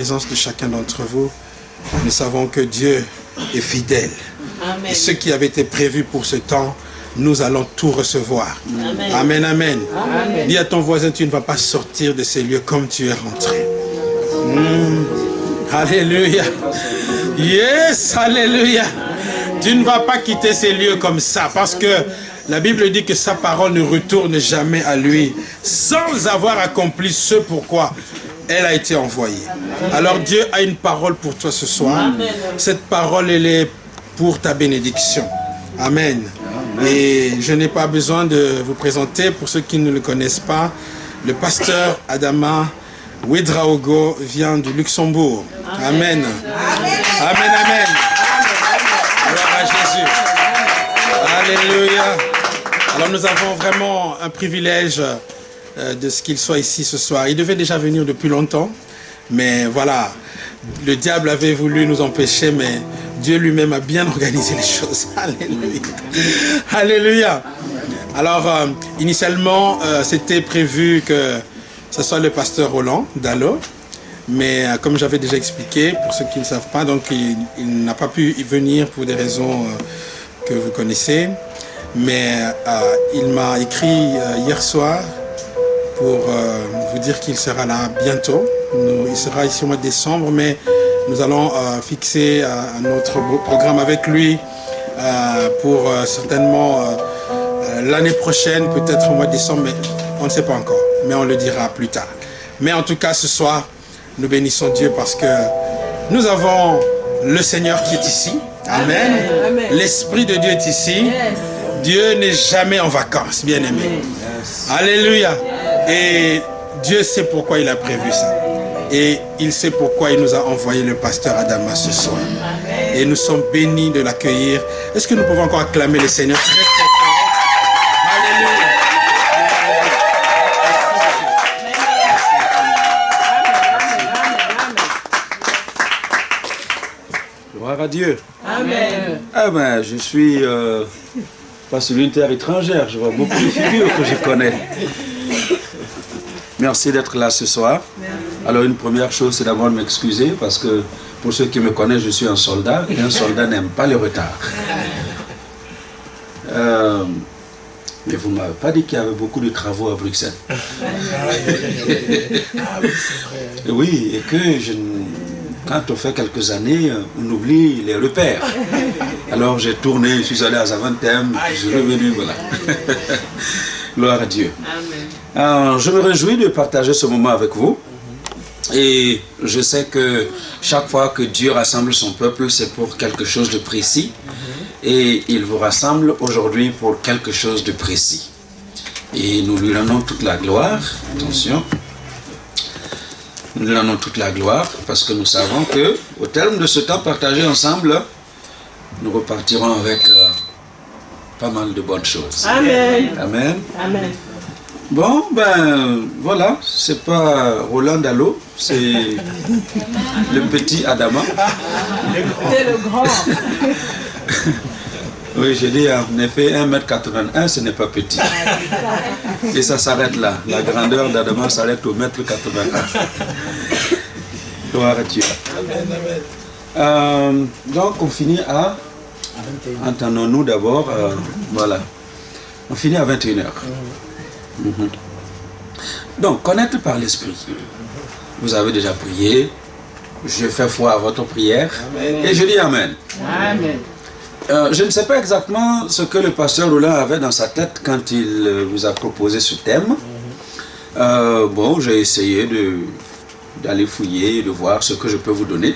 Présence de chacun d'entre vous, nous savons que Dieu est fidèle. Amen. Et ce qui avait été prévu pour ce temps, nous allons tout recevoir. Amen. Amen, amen. Amen. Dis à ton voisin, tu ne vas pas sortir de ces lieux comme tu es rentré. Alléluia. Yes, alléluia. Tu ne vas pas quitter ces lieux comme ça, parce que la Bible dit que sa parole ne retourne jamais à lui sans avoir accompli ce pourquoi elle a été envoyée. Alors Dieu a une parole pour toi ce soir. Amen. Cette parole, elle est pour ta bénédiction. Amen. Amen. Et je n'ai pas besoin de vous présenter, pour ceux qui ne le connaissent pas, le pasteur Adama Ouedraogo vient du Luxembourg. Amen. Amen. Amen, amen. Gloire à Jésus. Alléluia. Alors nous avons vraiment un privilège de ce qu'il soit ici ce soir. Il devait déjà venir depuis longtemps, mais voilà, le diable avait voulu nous empêcher, mais Dieu lui-même a bien organisé les choses. Alléluia. Alléluia. Alors, initialement, c'était prévu que ce soit le pasteur Roland Dallot, mais comme j'avais déjà expliqué, pour ceux qui ne savent pas, donc il n'a pas pu y venir pour des raisons que vous connaissez, mais il m'a écrit hier soir pour vous dire qu'il sera là bientôt. Il sera ici au mois de décembre, mais nous allons fixer un autre programme avec lui pour certainement l'année prochaine, peut-être au mois de décembre, mais on ne sait pas encore, mais on le dira plus tard. Mais en tout cas, ce soir, nous bénissons Dieu parce que nous avons le Seigneur qui est ici. Amen. Amen. L'Esprit de Dieu est ici. Yes. Dieu n'est jamais en vacances, bien-aimé. Yes. Alléluia. Et Dieu sait pourquoi il a prévu ça. Et il sait pourquoi il nous a envoyé le pasteur Adama ce soir. Amen. Et nous sommes bénis de l'accueillir. Est-ce que nous pouvons encore acclamer le Seigneur très très fort? Alléluia. Gloire à Dieu. Amen. Ah ben, je suis pas sur une terre étrangère. Je vois beaucoup de figures que je connais. Merci d'être là ce soir. Alors une première chose, c'est d'abord de m'excuser parce que pour ceux qui me connaissent, je suis un soldat et un soldat n'aime pas le retard. Mais vous ne m'avez pas dit qu'il y avait beaucoup de travaux à Bruxelles. Oui, et que quand on fait quelques années, on oublie les repères. Alors j'ai tourné, je suis allé à Zaventem, je suis revenu, voilà. Gloire à Dieu. Amen. Je me réjouis de partager ce moment avec vous. Et je sais que chaque fois que Dieu rassemble son peuple, c'est pour quelque chose de précis. Et il vous rassemble aujourd'hui pour quelque chose de précis. Et nous lui rendons toute la gloire. Attention. Nous lui rendons toute la gloire parce que nous savons que au terme de ce temps partagé ensemble, nous repartirons avec pas mal de bonnes choses. Amen. Amen. Amen. Bon, ben voilà, c'est pas Roland Dallot, c'est le petit Adama. C'est le grand. Oui, j'ai dit en effet 1m81, ce n'est pas petit. Et ça s'arrête là. La grandeur d'Adama s'arrête au 1m81. Gloire à Dieu. Donc on finit à... Entendons-nous d'abord, voilà. On finit à 21h. Donc, connaître par l'Esprit. Vous avez déjà prié. Je fais foi à votre prière. Amen. Et je dis Amen. Amen. Je ne sais pas exactement ce que le pasteur Roland avait dans sa tête quand il vous a proposé ce thème. Bon, j'ai essayé d'aller fouiller, de voir ce que je peux vous donner.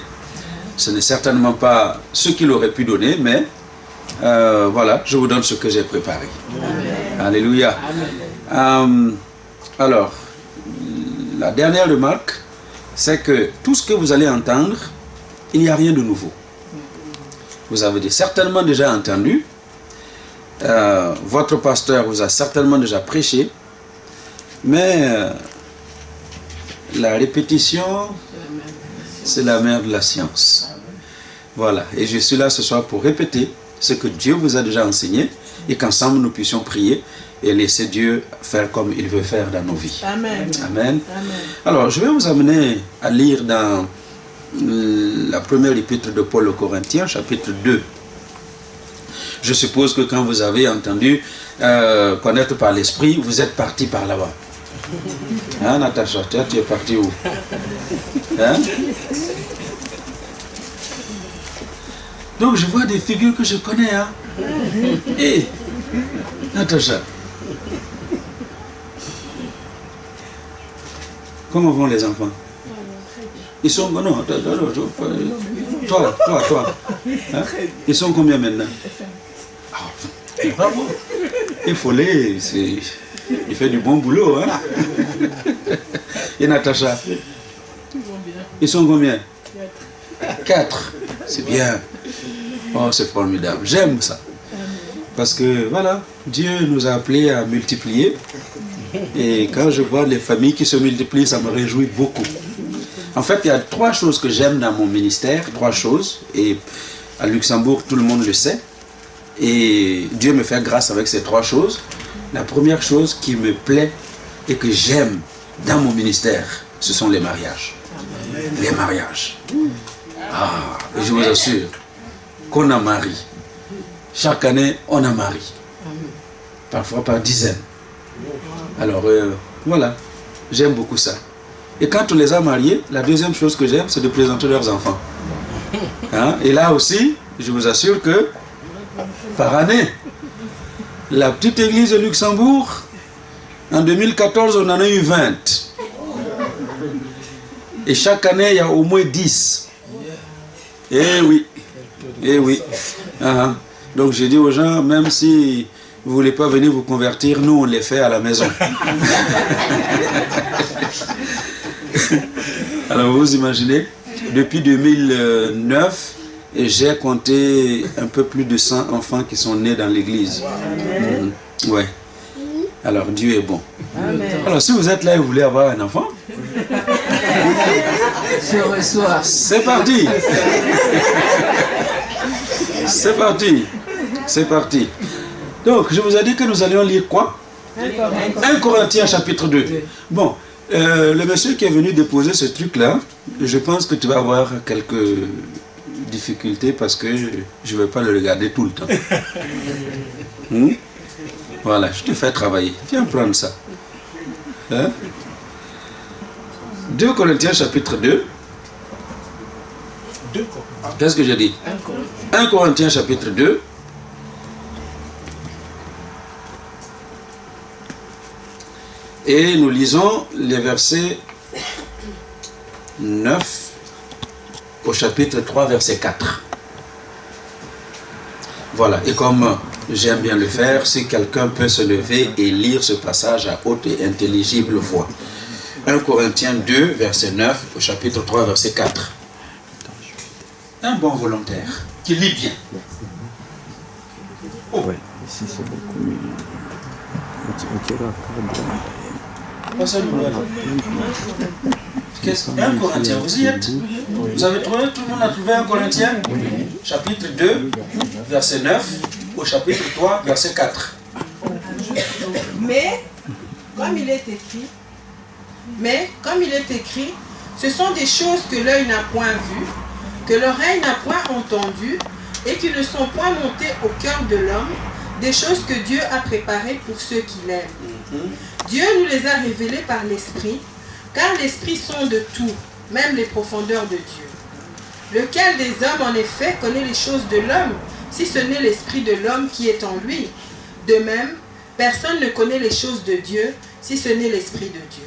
Ce n'est certainement pas ce qu'il aurait pu donner, mais voilà, je vous donne ce que j'ai préparé. Amen. Alléluia. Amen. Alors, la dernière remarque, c'est que tout ce que vous allez entendre, il n'y a rien de nouveau. Vous avez certainement déjà entendu, votre pasteur vous a certainement déjà prêché, mais la répétition, c'est la mère de la science. Voilà, et je suis là ce soir pour répéter ce que Dieu vous a déjà enseigné et qu'ensemble nous puissions prier et laisser Dieu faire comme il veut faire dans nos vies. Amen. Amen. Amen. Alors, je vais vous amener à lire dans la première épître de Paul aux Corinthiens, chapitre 2. Je suppose que quand vous avez entendu connaître par l'esprit, vous êtes parti par là-bas. Hein, Natacha, tu es parti où? Hein? Donc je vois des figures que je connais. Hein? Et Natacha, comment vont les enfants? Ils sont... Non, toi. Hein? Ils sont combien maintenant? Ah, bravo. Et Follet, il fait du bon boulot. Hein? Et Natacha? Ils sont combien? 4. C'est bien. Oh, c'est formidable. J'aime ça. Parce que, voilà, Dieu nous a appelés à multiplier. Et quand je vois les familles qui se multiplient, ça me réjouit beaucoup. En fait, il y a 3 choses que j'aime dans mon ministère. 3 choses. Et à Luxembourg, tout le monde le sait. Et Dieu me fait grâce avec ces 3 choses. La première chose qui me plaît et que j'aime dans mon ministère, ce sont les mariages. Les mariages. Ah, et je vous assure qu'on a marié. Chaque année, on a marié. Parfois par dizaines. Alors, voilà. J'aime beaucoup ça. Et quand on les a mariés, la deuxième chose que j'aime, c'est de présenter leurs enfants. Hein? Et là aussi, je vous assure que, par année, la petite église de Luxembourg, en 2014, on en a eu 20. Et chaque année, il y a au moins 10. Eh oui. Eh oui. Donc j'ai dit aux gens, même si vous ne voulez pas venir vous convertir, nous on les fait à la maison. Alors vous imaginez, depuis 2009, j'ai compté un peu plus de 100 enfants qui sont nés dans l'église. Ouais. Alors Dieu est bon. Amen. Alors si vous êtes là et vous voulez avoir un enfant, c'est parti. C'est parti. C'est parti. Donc, je vous ai dit que nous allions lire quoi? 1 Corinthiens chapitre 2. Bon, le monsieur qui est venu déposer ce truc-là, je pense que tu vas avoir quelques difficultés parce que je ne vais pas le regarder tout le temps. Voilà, je te fais travailler. Viens prendre ça. Hein? 2 Corinthiens chapitre 2. Qu'est-ce que j'ai dit? 1 Corinthiens chapitre 2. Et nous lisons les versets 9 au chapitre 3, verset 4. Voilà, et comme j'aime bien le faire, si quelqu'un peut se lever et lire ce passage à haute et intelligible voix. 1 Corinthiens 2, verset 9 au chapitre 3, verset 4. Un bon volontaire qui lit bien. Oh. Ouais, ici c'est beaucoup mieux. Un Corinthien, vous y êtes? Vous avez trouvé? Tout le monde a trouvé un Corinthien? Chapitre 2, verset 9 au chapitre 3, verset 4. Mais, comme il est écrit, ce sont des choses que l'œil n'a point vues, que l'oreille n'a point entendues, et qui ne sont point montées au cœur de l'homme, des choses que Dieu a préparées pour ceux qui l'aiment. Dieu nous les a révélées par l'Esprit, car l'Esprit sonde tout, même les profondeurs de Dieu. Lequel des hommes, en effet, connaît les choses de l'homme, si ce n'est l'Esprit de l'homme qui est en lui? De même, personne ne connaît les choses de Dieu, si ce n'est l'Esprit de Dieu.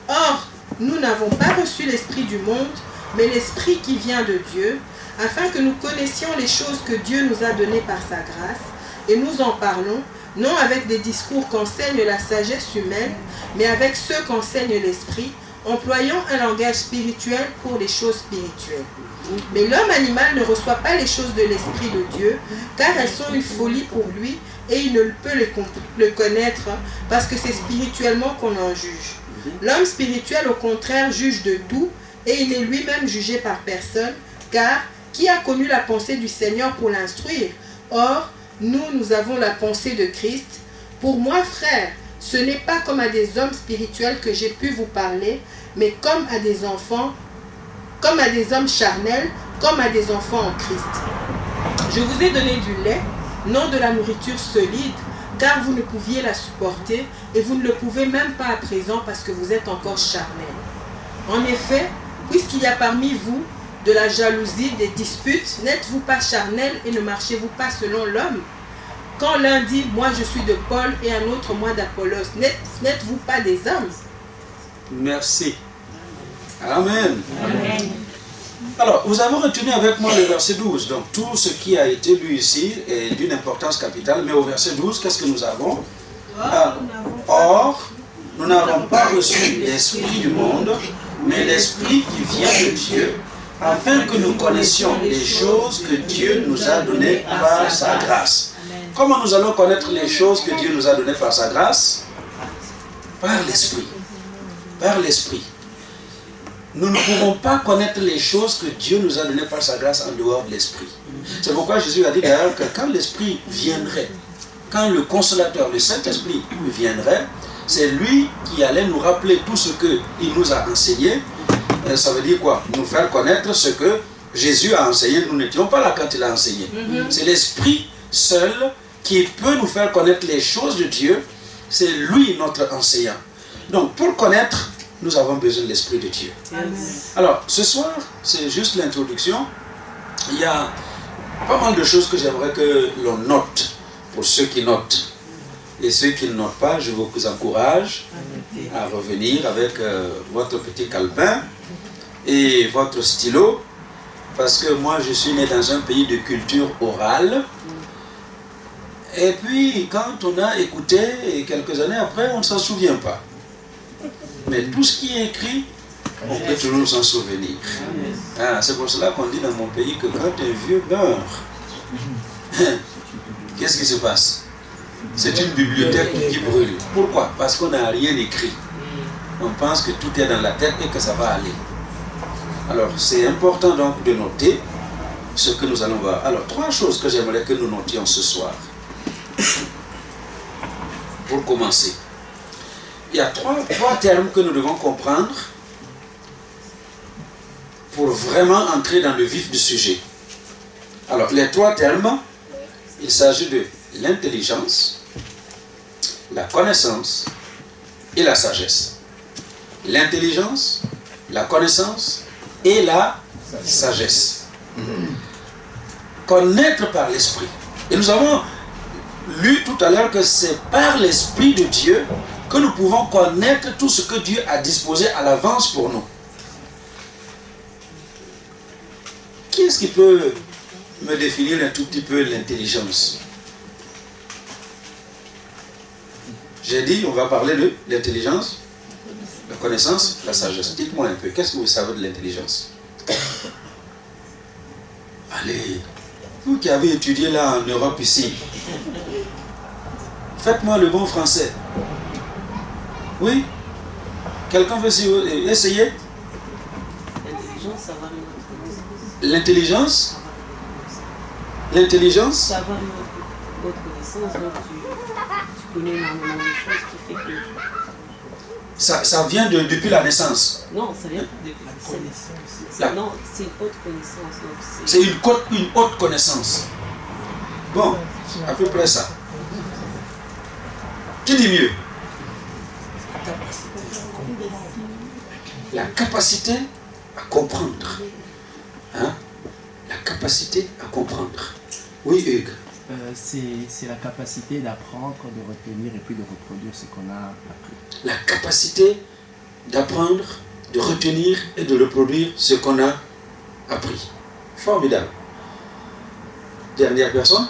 Or, nous n'avons pas reçu l'Esprit du monde, mais l'Esprit qui vient de Dieu, afin que nous connaissions les choses que Dieu nous a données par sa grâce, et nous en parlons, non avec des discours qu'enseigne la sagesse humaine, mais avec ceux qu'enseigne l'Esprit, employant un langage spirituel pour les choses spirituelles. Mais l'homme animal ne reçoit pas les choses de l'Esprit de Dieu, car elles sont une folie pour lui, et il ne peut le connaître, parce que c'est spirituellement qu'on en juge. L'homme spirituel, au contraire, juge de tout, et il n'est lui-même jugé par personne, car qui a connu la pensée du Seigneur pour l'instruire? Or, nous avons la pensée de Christ. Pour moi, frère, ce n'est pas comme à des hommes spirituels que j'ai pu vous parler, mais comme à des enfants comme à des hommes charnels, comme à des enfants en Christ. Je vous ai donné du lait, non de la nourriture solide, car vous ne pouviez la supporter, et vous ne le pouvez même pas à présent parce que vous êtes encore charnels. En effet, puisqu'il y a parmi vous de la jalousie, des disputes, n'êtes-vous pas charnels et ne marchez-vous pas selon l'homme? Quand l'un dit « moi je suis de Paul » et un autre « moi d'Apollos », n'êtes-vous pas des hommes? Merci. Amen. Amen. Alors, vous avez retenu avec moi le verset 12. Donc, tout ce qui a été lu ici est d'une importance capitale. Mais au verset 12, qu'est-ce que nous avons? Or, nous n'avons pas reçu l'esprit du monde, mais l'esprit qui vient de Dieu, afin que nous connaissions les choses que Dieu nous a données par sa grâce. Comment nous allons connaître les choses que Dieu nous a données par sa grâce? Par l'esprit. Par l'esprit. Nous ne pouvons pas connaître les choses que Dieu nous a données par sa grâce en dehors de l'esprit. C'est pourquoi Jésus a dit d'ailleurs que quand l'esprit viendrait, quand le consolateur, le Saint-Esprit viendrait, c'est lui qui allait nous rappeler tout ce qu'il nous a enseigné. Ça veut dire quoi? Nous faire connaître ce que Jésus a enseigné. Nous n'étions pas là quand il a enseigné. C'est l'esprit seul qui peut nous faire connaître les choses de Dieu. C'est lui notre enseignant. Donc pour connaître, nous avons besoin de l'Esprit de Dieu. Amen. Alors, ce soir, c'est juste l'introduction. Il y a pas mal de choses que j'aimerais que l'on note, pour ceux qui notent. Et ceux qui ne notent pas, je vous encourage à revenir avec votre petit calepin et votre stylo, parce que moi, je suis né dans un pays de culture orale. Et puis, quand on a écouté, et quelques années après, on ne s'en souvient pas. Mais tout ce qui est écrit, on peut toujours s'en souvenir. Ah, c'est pour cela qu'on dit dans mon pays que quand un vieux meurt, qu'est-ce qui se passe? C'est une bibliothèque qui brûle. Pourquoi? Parce qu'on n'a rien écrit. On pense que tout est dans la tête et que ça va aller. Alors, c'est important donc de noter ce que nous allons voir. Alors, 3 choses que j'aimerais que nous notions ce soir. Pour commencer. Il y a trois termes que nous devons comprendre pour vraiment entrer dans le vif du sujet. Alors, les 3 termes, il s'agit de l'intelligence, la connaissance et la sagesse. L'intelligence, la connaissance et la sagesse. Connaître par l'esprit. Et nous avons lu tout à l'heure que c'est par l'esprit de Dieu que nous pouvons connaître tout ce que Dieu a disposé à l'avance pour nous. Qui est-ce qui peut me définir un tout petit peu l'intelligence? J'ai dit, on va parler de l'intelligence, la connaissance, la sagesse. Dites-moi un peu, qu'est-ce que vous savez de l'intelligence? Allez, vous qui avez étudié là en Europe ici, faites-moi le bon français. Oui? Quelqu'un veut essayer? L'intelligence, savoir notre connaissance. L'intelligence? L'intelligence? Savoir notre connaissance, donc tu connais énormément de choses qui fait que... Ça vient depuis la naissance. Non, ça vient depuis la connaissance. Non, c'est une haute connaissance. C'est une haute connaissance. Bon, à peu près ça. Qui dit mieux? La capacité à comprendre. Hein? La capacité à comprendre. Oui, Hugues. C'est la capacité d'apprendre, de retenir et puis de reproduire ce qu'on a appris. La capacité d'apprendre, de retenir et de reproduire ce qu'on a appris. Formidable. Dernière personne?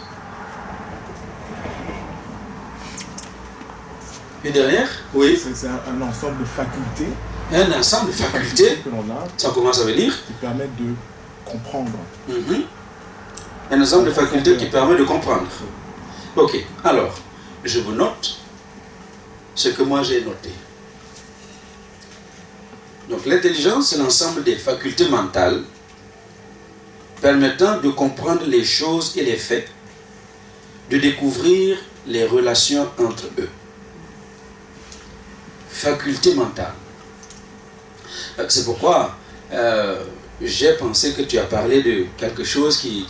Une dernière? Oui. C'est un ensemble de facultés. Un ensemble de facultés que l'on a. Ça commence à venir. Qui permettent de comprendre. Un ensemble de facultés qui permet de comprendre. Ok, alors, je vous note ce que moi j'ai noté. Donc l'intelligence, c'est l'ensemble des facultés mentales permettant de comprendre les choses et les faits, de découvrir les relations entre eux. Faculté mentale. C'est pourquoi j'ai pensé que tu as parlé de quelque chose qui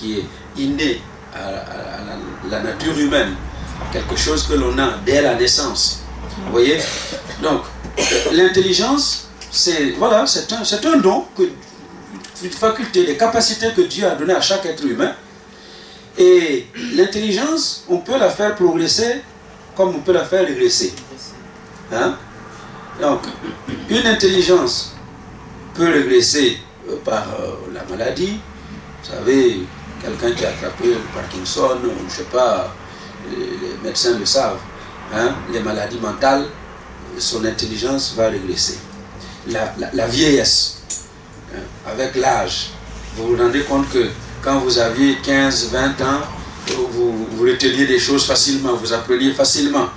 est inné à la nature humaine, quelque chose que l'on a dès la naissance. Vous voyez? Donc, l'intelligence, c'est un don, une faculté, des capacités que Dieu a données à chaque être humain. Et l'intelligence, on peut la faire progresser comme on peut la faire régresser. Hein? Donc, une intelligence peut régresser par la maladie. Vous savez, quelqu'un qui a attrapé le Parkinson, je ne sais pas, les médecins le savent, hein? Les maladies mentales, son intelligence va régresser. La vieillesse, hein? Avec l'âge, vous vous rendez compte que quand vous aviez 15, 20 ans, vous reteniez des choses facilement, vous appreniez facilement.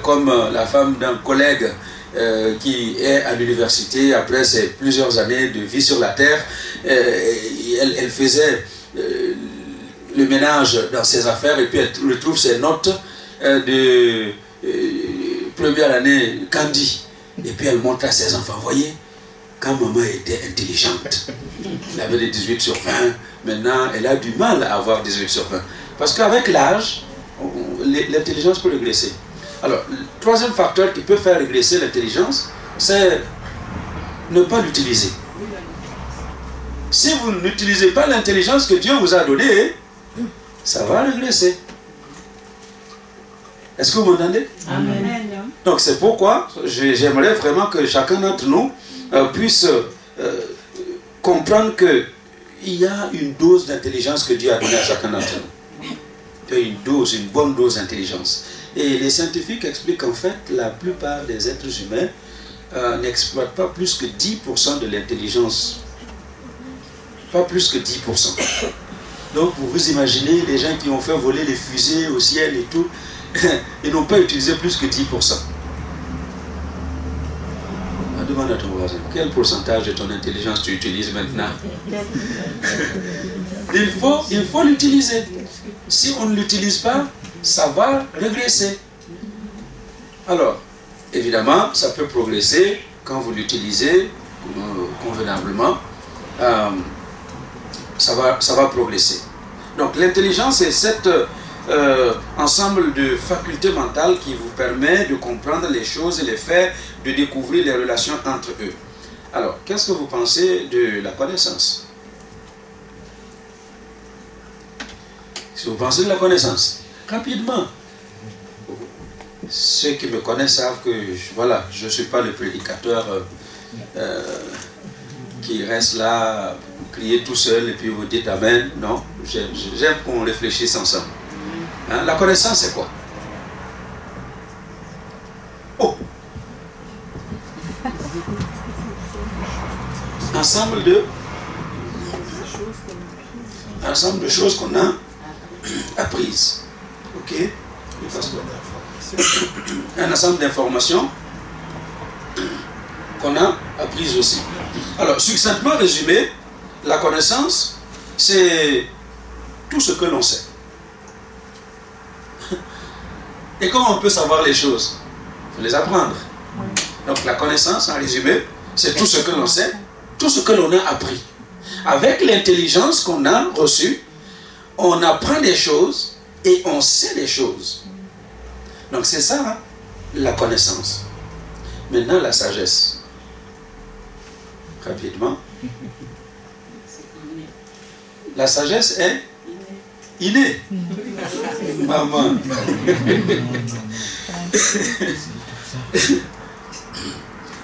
Comme la femme d'un collègue qui est à l'université, après ses plusieurs années de vie sur la terre, elle faisait le ménage dans ses affaires et puis elle retrouve ses notes de première année Candy. Et puis elle montre à ses enfants, voyez, quand maman était intelligente, elle avait des 18 sur 20, maintenant elle a du mal à avoir 18 sur 20. Parce qu'avec l'âge, l'intelligence peut régresser. Alors, le troisième facteur qui peut faire régresser l'intelligence, c'est ne pas l'utiliser. Si vous n'utilisez pas l'intelligence que Dieu vous a donnée, ça va régresser. Est-ce que vous m'entendez? Amen. Donc c'est pourquoi j'aimerais vraiment que chacun d'entre nous puisse comprendre qu'il y a une dose d'intelligence que Dieu a donnée à chacun d'entre nous. Il y a une bonne dose d'intelligence. Et les scientifiques expliquent qu'en fait, la plupart des êtres humains n'exploitent pas plus que 10% de l'intelligence. Pas plus que 10%. Donc vous imaginez les gens qui ont fait voler les fusées au ciel et tout, ils n'ont pas utilisé plus que 10%. Demande à ton voisin, quel pourcentage de ton intelligence tu utilises maintenant? Il faut l'utiliser. Si on ne l'utilise pas, ça va régresser. Alors, évidemment, ça peut progresser quand vous l'utilisez convenablement. Ça va progresser. Donc, l'intelligence est cet ensemble de facultés mentales qui vous permet de comprendre les choses et les faits, de découvrir les relations entre eux. Alors, qu'est-ce que vous pensez de la connaissance? Si vous pensez de la connaissance, rapidement. Ceux qui me connaissent savent que voilà, je ne suis pas le prédicateur qui reste là, crier tout seul et puis vous dites Amen. Non, j'aime qu'on réfléchisse ensemble. Hein? La connaissance, c'est quoi? Oh! Ensemble de choses qu'on a apprises. Ok? Un ensemble d'informations qu'on a apprises aussi. Alors, succinctement résumé, la connaissance, c'est tout ce que l'on sait. Et comment on peut savoir les choses? Il faut les apprendre. Donc la connaissance, en résumé, c'est tout ce que l'on sait, tout ce que l'on a appris. Avec l'intelligence qu'on a reçue, on apprend des choses et on sait des choses. Donc c'est ça, hein, la connaissance. Maintenant, la sagesse. Rapidement. La sagesse est innée. Maman.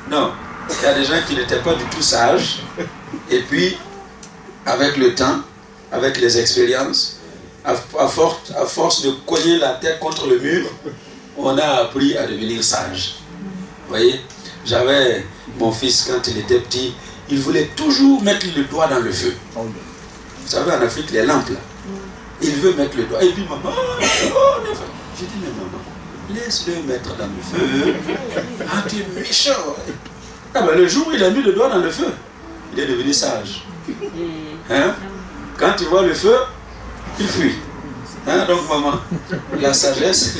Non, il y a des gens qui n'étaient pas du tout sages. Et puis, avec le temps, avec les expériences, à force de cogner la tête contre le mur, on a appris à devenir sage. Vous voyez, j'avais mon fils quand il était petit, il voulait toujours mettre le doigt dans le feu. Vous savez, en Afrique, les lampes là, il veut mettre le doigt. Et puis maman, j'ai dit, mais maman, laisse-le mettre dans le feu. Ah, tu es méchant. Ah ben, le jour où il a mis le doigt dans le feu, il est devenu sage. Hein? Quand il voit le feu, il fuit. Hein? Donc maman, la sagesse,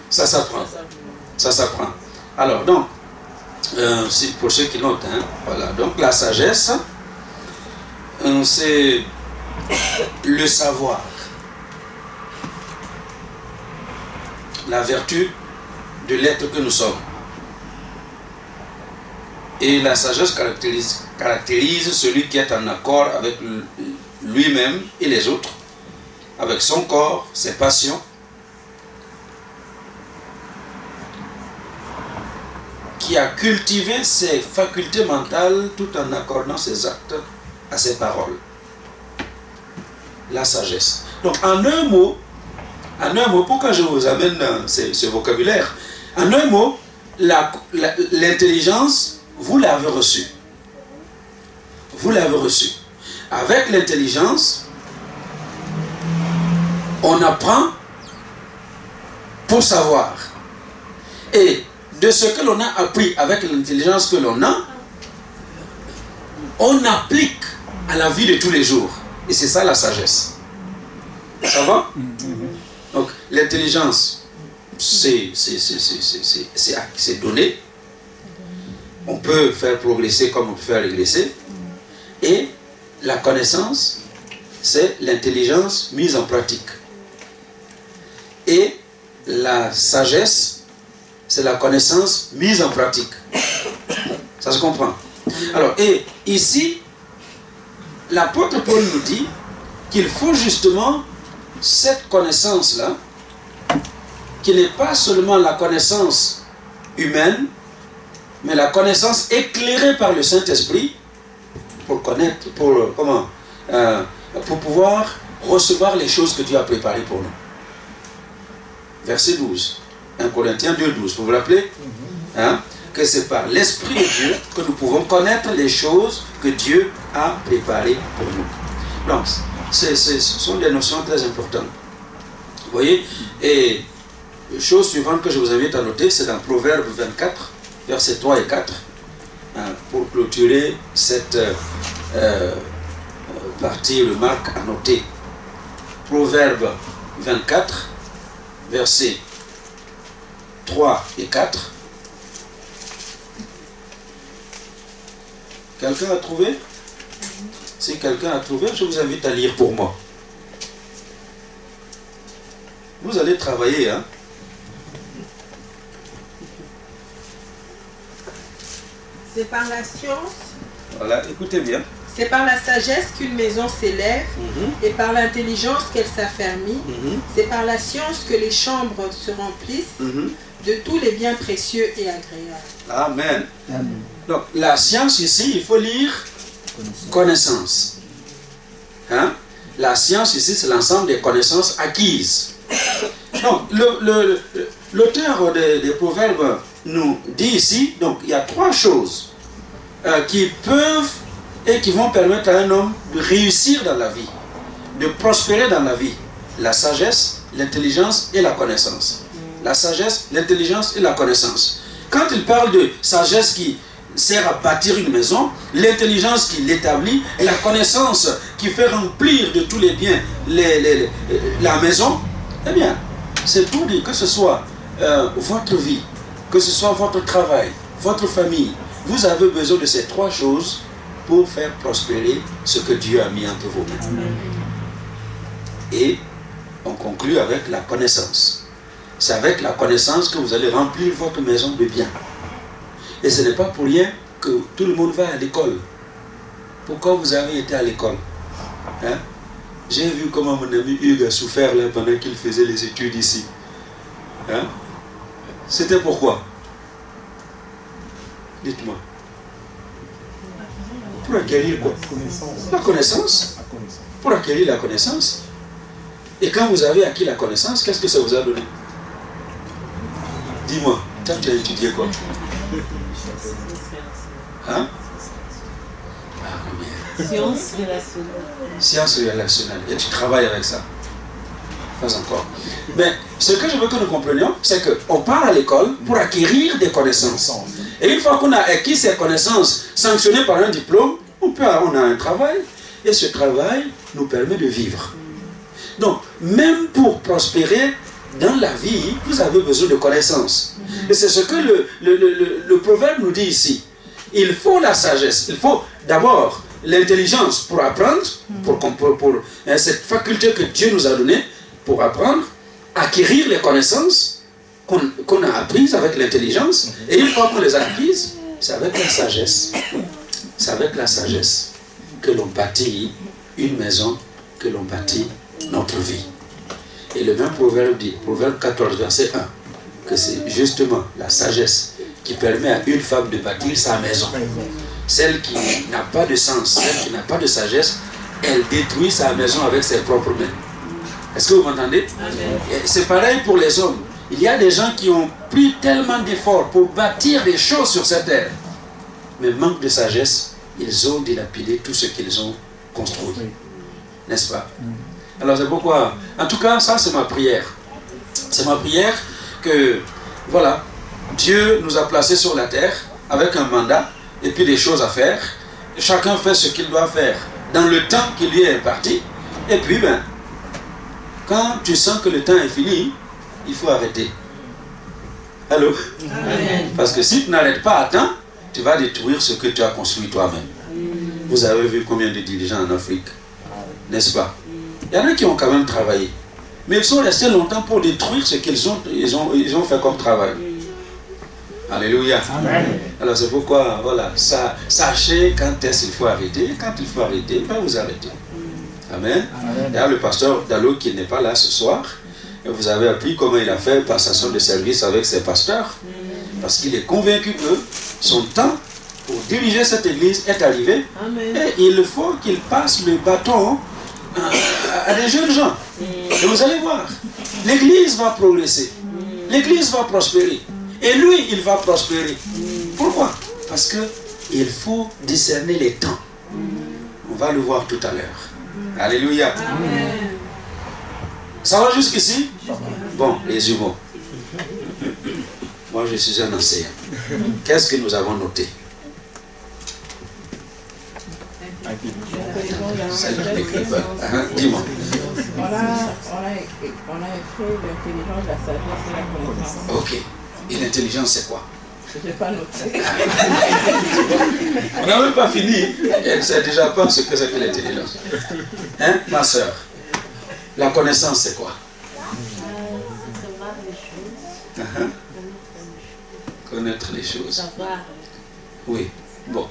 ça s'apprend. Ça s'apprend. Alors donc, Pour ceux qui notent, hein, voilà. Donc la sagesse, c'est le savoir, la vertu de l'être que nous sommes. Et la sagesse caractérise celui qui est en accord avec lui-même et les autres, avec son corps, ses passions, qui a cultivé ses facultés mentales tout en accordant ses actes à ses paroles. La sagesse. Donc en un mot, pourquoi je vous amène dans ce vocabulaire? En un mot, l'intelligence, vous l'avez reçue. Vous l'avez reçue. Avec l'intelligence, on apprend pour savoir. Et de ce que l'on a appris avec l'intelligence que l'on a, on applique à la vie de tous les jours. Et c'est ça la sagesse. Ça va? Donc l'intelligence, c'est donné. On peut faire progresser comme on peut faire régresser. Et la connaissance, c'est l'intelligence mise en pratique. Et la sagesse, c'est la connaissance mise en pratique. Ça se comprend. Alors, et ici, l'apôtre Paul nous dit qu'il faut justement cette connaissance-là, qui n'est pas seulement la connaissance humaine, mais la connaissance éclairée par le Saint-Esprit, pour connaître, pour pouvoir recevoir les choses que Dieu a préparées pour nous. Verset 12. 1 Corinthiens 2, 12. Vous vous rappelez? Hein? Que c'est par l'Esprit de Dieu que nous pouvons connaître les choses que Dieu a préparées pour nous. Donc, ce sont des notions très importantes. Vous voyez? Et chose suivante que je vous invite à noter, c'est dans Proverbe 24, versets 3 et 4, hein, pour clôturer cette partie remarque à noter. Proverbe 24, versets 3 et 4. Quelqu'un a trouvé? Si quelqu'un a trouvé, je vous invite à lire pour moi. Vous allez travailler, hein? C'est par la science. Voilà, écoutez bien. C'est par la sagesse qu'une maison s'élève, et par l'intelligence qu'elle s'affermit. C'est par la science que les chambres se remplissent de tous les biens précieux et agréables. Amen. Amen. Donc, la science ici, il faut lire connaissance. Hein? La science ici, c'est l'ensemble des connaissances acquises. Donc, l'auteur des Proverbes nous dit ici, donc, il y a trois choses qui peuvent et qui vont permettre à un homme de réussir dans la vie, de prospérer dans la vie. La sagesse, l'intelligence et la connaissance. La sagesse, l'intelligence et la connaissance. Quand il parle de sagesse qui sert à bâtir une maison, l'intelligence qui l'établit et la connaissance qui fait remplir de tous les biens la maison, eh bien, c'est pour dire que ce soit votre vie, que ce soit votre travail, votre famille, vous avez besoin de ces trois choses pour faire prospérer ce que Dieu a mis entre vos mains. Et on conclut avec la connaissance. C'est avec la connaissance que vous allez remplir votre maison de biens. Et ce n'est pas pour rien que tout le monde va à l'école. Pourquoi vous avez été à l'école? Hein? J'ai vu comment mon ami Hugues a souffert là pendant qu'il faisait les études ici. Hein? C'était pourquoi? Dites-moi. Pour acquérir quoi? La connaissance. Pour acquérir la connaissance. Et quand vous avez acquis la connaissance, qu'est-ce que ça vous a donné? Dis-moi, toi tu as étudié quoi? Hein? Sciences relationnelles. Sciences relationnelles. Et tu travailles avec ça? Pas encore. Mais ce que je veux que nous comprenions, c'est qu'on part à l'école pour acquérir des connaissances. Et une fois qu'on a acquis ces connaissances sanctionnées par un diplôme, on a un travail. Et ce travail nous permet de vivre. Donc, même pour prospérer, dans la vie, vous avez besoin de connaissances. Et c'est ce que le proverbe nous dit ici. Il faut la sagesse. Il faut d'abord l'intelligence pour apprendre, pour cette faculté que Dieu nous a donnée pour apprendre, acquérir les connaissances qu'on a apprises avec l'intelligence. Et une fois qu'on les a acquises, c'est avec la sagesse. C'est avec la sagesse que l'on bâtit une maison, que l'on bâtit notre vie. Et le même proverbe dit, proverbe 14, verset 1, que c'est justement la sagesse qui permet à une femme de bâtir sa maison. Celle qui n'a pas de sens, celle qui n'a pas de sagesse, elle détruit sa maison avec ses propres mains. Est-ce que vous m'entendez? C'est pareil pour les hommes. Il y a des gens qui ont pris tellement d'efforts pour bâtir des choses sur cette terre. Mais manque de sagesse, ils ont dilapidé tout ce qu'ils ont construit. N'est-ce pas? Alors c'est pourquoi, en tout cas, ça c'est ma prière. C'est ma prière que, voilà, Dieu nous a placés sur la terre avec un mandat et puis des choses à faire. Chacun fait ce qu'il doit faire dans le temps qui lui est imparti. Et puis, quand tu sens que le temps est fini, il faut arrêter. Allô? Amen. Parce que si tu n'arrêtes pas à temps, tu vas détruire ce que tu as construit toi-même. Vous avez vu combien de dirigeants en Afrique, n'est-ce pas? Il y en a qui ont quand même travaillé. Mais ils sont restés longtemps pour détruire ce qu'ils ont fait comme travail. Alléluia. Amen. Alors c'est pourquoi, voilà, sachez quand est-ce qu'il faut arrêter. Quand il faut arrêter, vous arrêtez. Amen. Il y a le pasteur Dalo qui n'est pas là ce soir. Et vous avez appris comment il a fait passation de service avec ses pasteurs. Parce qu'il est convaincu que son temps pour diriger cette église est arrivé. Amen. Et il faut qu'il passe le bâton à des jeunes gens. Et vous allez voir, l'église va progresser. L'église va prospérer. Et lui, il va prospérer. Pourquoi? Parce qu'il faut discerner les temps. On va le voir tout à l'heure. Alléluia. Amen. Ça va jusqu'ici? Bon, résumons. Moi, je suis un enseignant. Qu'est-ce que nous avons noté? Dis-moi. On a écrit l'intelligence, la sagesse et la connaissance. Ok. Et l'intelligence, c'est quoi? Je n'ai pas noté. On n'a même pas fini. Elle ne sait déjà pas ce que c'est que l'intelligence. Hein, ma soeur? La connaissance, c'est quoi? Savoir les choses. Connaître les choses. Savoir. Oui. Bon.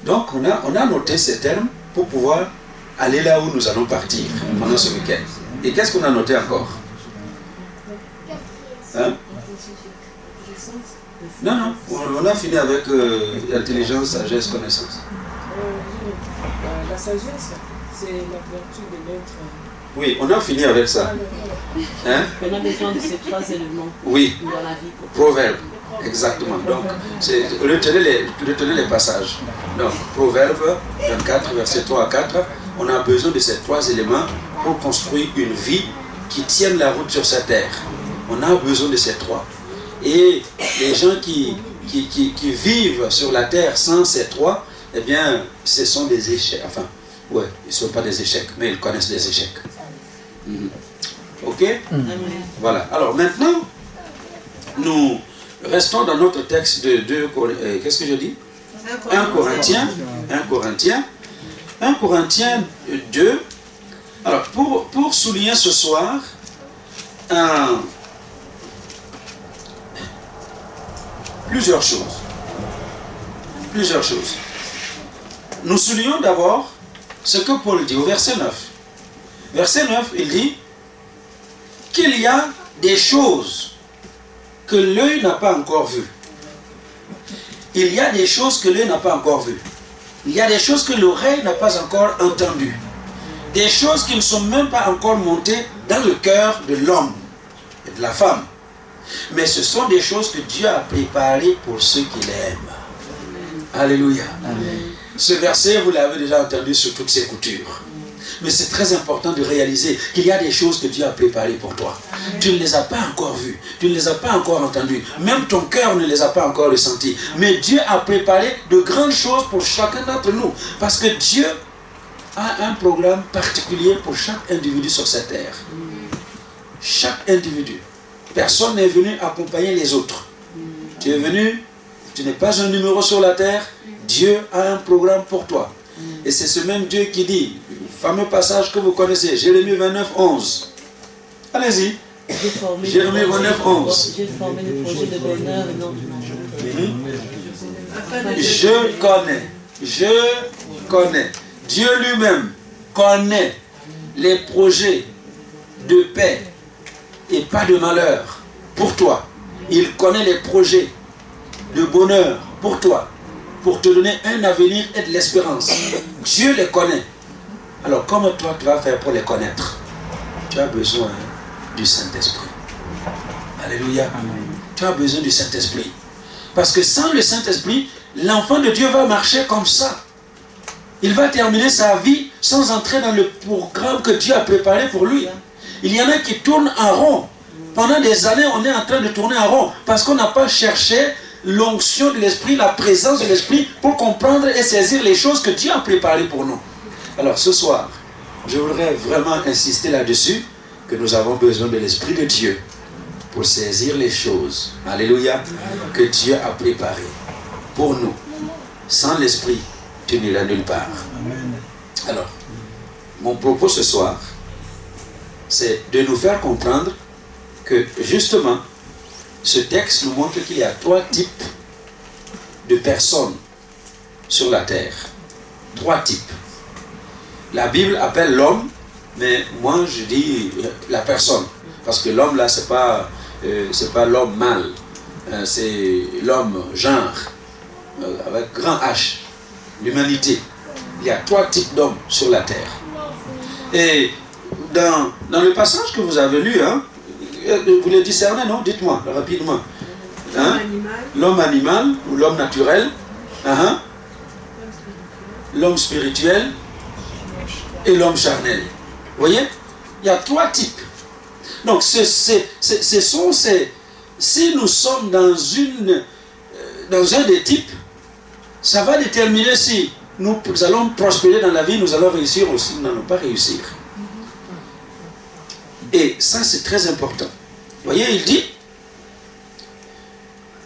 Donc, on a noté ces termes pour pouvoir aller là où nous allons partir pendant ce week-end. Et qu'est-ce qu'on a noté encore? Hein? Non, on a fini avec l'intelligence, sagesse, connaissance. La sagesse, c'est la vertu de l'être. Oui, on a fini avec ça. Hein? On a besoin de ces trois éléments oui. dans la vie. Proverbe, exactement. Donc, retenez les passages. Donc, Proverbe 24, verset 3 à 4, on a besoin de ces trois éléments pour construire une vie qui tienne la route sur cette terre. On a besoin de ces trois. Et les gens qui vivent sur la terre sans ces trois, eh bien, ce sont des échecs. Enfin, ouais, ils ne sont pas des échecs, mais ils connaissent des échecs. Ok? Voilà. Alors maintenant, nous restons dans notre texte de 2 Corinthiens. Qu'est-ce que je dis? 1 Corinthiens 2. Alors, pour souligner ce soir, plusieurs choses. Nous soulignons d'abord ce que Paul dit au verset 9. Verset 9, il dit qu'il y a des choses que l'œil n'a pas encore vues. Il y a des choses que l'œil n'a pas encore vues. Il y a des choses que l'oreille n'a pas encore entendues. Des choses qui ne sont même pas encore montées dans le cœur de l'homme et de la femme. Mais ce sont des choses que Dieu a préparées pour ceux qui l'aiment. Alléluia. Amen. Ce verset, vous l'avez déjà entendu sur toutes ses coutures. Mais c'est très important de réaliser qu'il y a des choses que Dieu a préparées pour toi. Tu ne les as pas encore vues, tu ne les as pas encore entendues. Même ton cœur ne les a pas encore ressenties. Mais Dieu a préparé de grandes choses pour chacun d'entre nous. Parce que Dieu a un programme particulier pour chaque individu sur cette terre. chaque individu. Personne n'est venu accompagner les autres. Tu es venu, tu n'es pas un numéro sur la terre, Dieu a un programme pour toi. Et c'est ce même Dieu qui dit, le fameux passage que vous connaissez, Jérémie 29, 11. Allez-y. Jérémie 29, 11. J'ai formé le projet de bonheur et non du malheur. Je connais. Dieu lui-même connaît les projets de paix et pas de malheur pour toi. Il connaît les projets de bonheur pour toi, pour te donner un avenir et de l'espérance. Dieu les connaît. Alors comment toi tu vas faire pour les connaître? Tu as besoin du Saint-Esprit. Alléluia. Tu as besoin du Saint-Esprit. Parce que sans le Saint-Esprit, l'enfant de Dieu va marcher comme ça. Il va terminer sa vie sans entrer dans le programme que Dieu a préparé pour lui. Il y en a qui tournent en rond. Pendant des années, on est en train de tourner en rond parce qu'on n'a pas cherché l'onction de l'Esprit, la présence de l'Esprit pour comprendre et saisir les choses que Dieu a préparées pour nous. Alors ce soir, je voudrais vraiment insister là-dessus que nous avons besoin de l'Esprit de Dieu pour saisir les choses, alléluia, que Dieu a préparées pour nous. Sans l'Esprit, tu n'iras nulle part. Alors, mon propos ce soir, c'est de nous faire comprendre que justement, ce texte nous montre qu'il y a 3 types de personnes sur la terre. 3 types. La Bible appelle l'homme, mais moi je dis la personne. Parce que l'homme là, c'est pas l'homme mâle, c'est l'homme genre, avec grand H, l'humanité. Il y a 3 types d'hommes sur la terre. Et dans le passage que vous avez lu, hein, vous le discernez, non? Dites-moi rapidement. Hein? L'homme animal ou l'homme naturel, l'homme spirituel et l'homme charnel. Vous voyez? Il y a 3 types. Donc, si nous sommes dans un des types, ça va déterminer si nous allons prospérer dans la vie, nous allons réussir ou si nous n'allons pas réussir. Et ça, c'est très important. Vous voyez, il dit,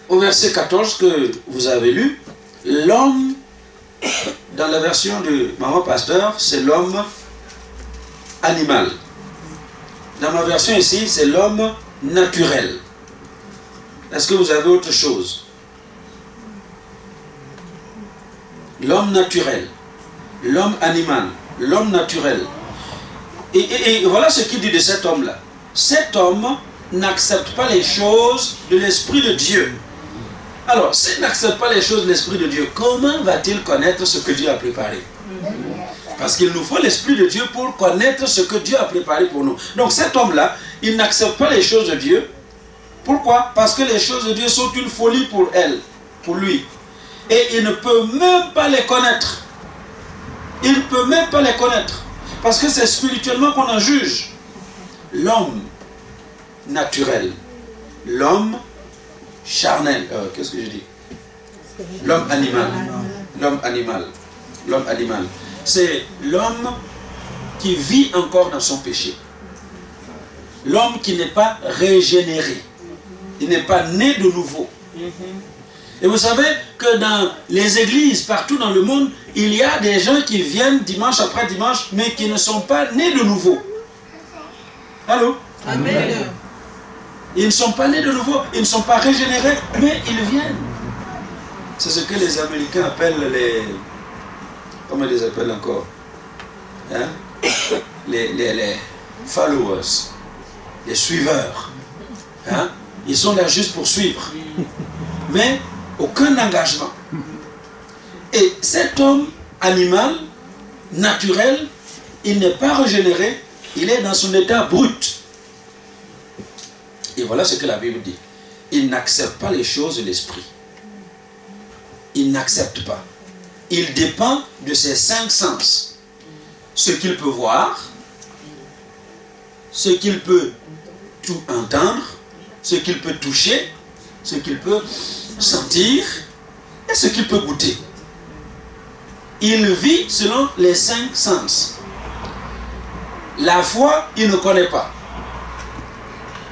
au verset 14 que vous avez lu, l'homme, dans la version de Maman Pasteur, c'est l'homme animal. Dans ma version ici, c'est l'homme naturel. Est-ce que vous avez autre chose? L'homme naturel, l'homme animal, l'homme naturel. Et voilà ce qu'il dit de cet homme-là. Cet homme n'accepte pas les choses de l'Esprit de Dieu. Alors, s'il n'accepte pas les choses de l'Esprit de Dieu, comment va-t-il connaître ce que Dieu a préparé? Parce qu'il nous faut l'Esprit de Dieu pour connaître ce que Dieu a préparé pour nous. Donc cet homme-là, il n'accepte pas les choses de Dieu. Pourquoi? Parce que les choses de Dieu sont une folie pour elle, pour lui. Et il ne peut même pas les connaître. Il ne peut même pas les connaître. Parce que c'est spirituellement qu'on en juge. L'homme naturel, l'homme charnel, qu'est-ce que je dis? L'homme animal, l'homme animal, l'homme animal. C'est l'homme qui vit encore dans son péché. L'homme qui n'est pas régénéré. Il n'est pas né de nouveau. Et vous savez que dans les églises, partout dans le monde, il y a des gens qui viennent dimanche après dimanche, mais qui ne sont pas nés de nouveau. Allô? Amen. Ils ne sont pas nés de nouveau, ils ne sont pas régénérés, mais ils viennent. C'est ce que les Américains appellent les... Comment ils les appellent encore? Hein? Les followers, les suiveurs. Hein? Ils sont là juste pour suivre. Mais aucun engagement. Et cet homme animal, naturel, il n'est pas régénéré, il est dans son état brut. Et voilà ce que la Bible dit. Il n'accepte pas les choses de l'esprit. Il n'accepte pas. Il dépend de ses 5 sens. Ce qu'il peut voir, ce qu'il peut tout entendre, ce qu'il peut toucher, ce qu'il peut sentir et ce qu'il peut goûter. Il vit selon les 5 sens. La foi, il ne connaît pas.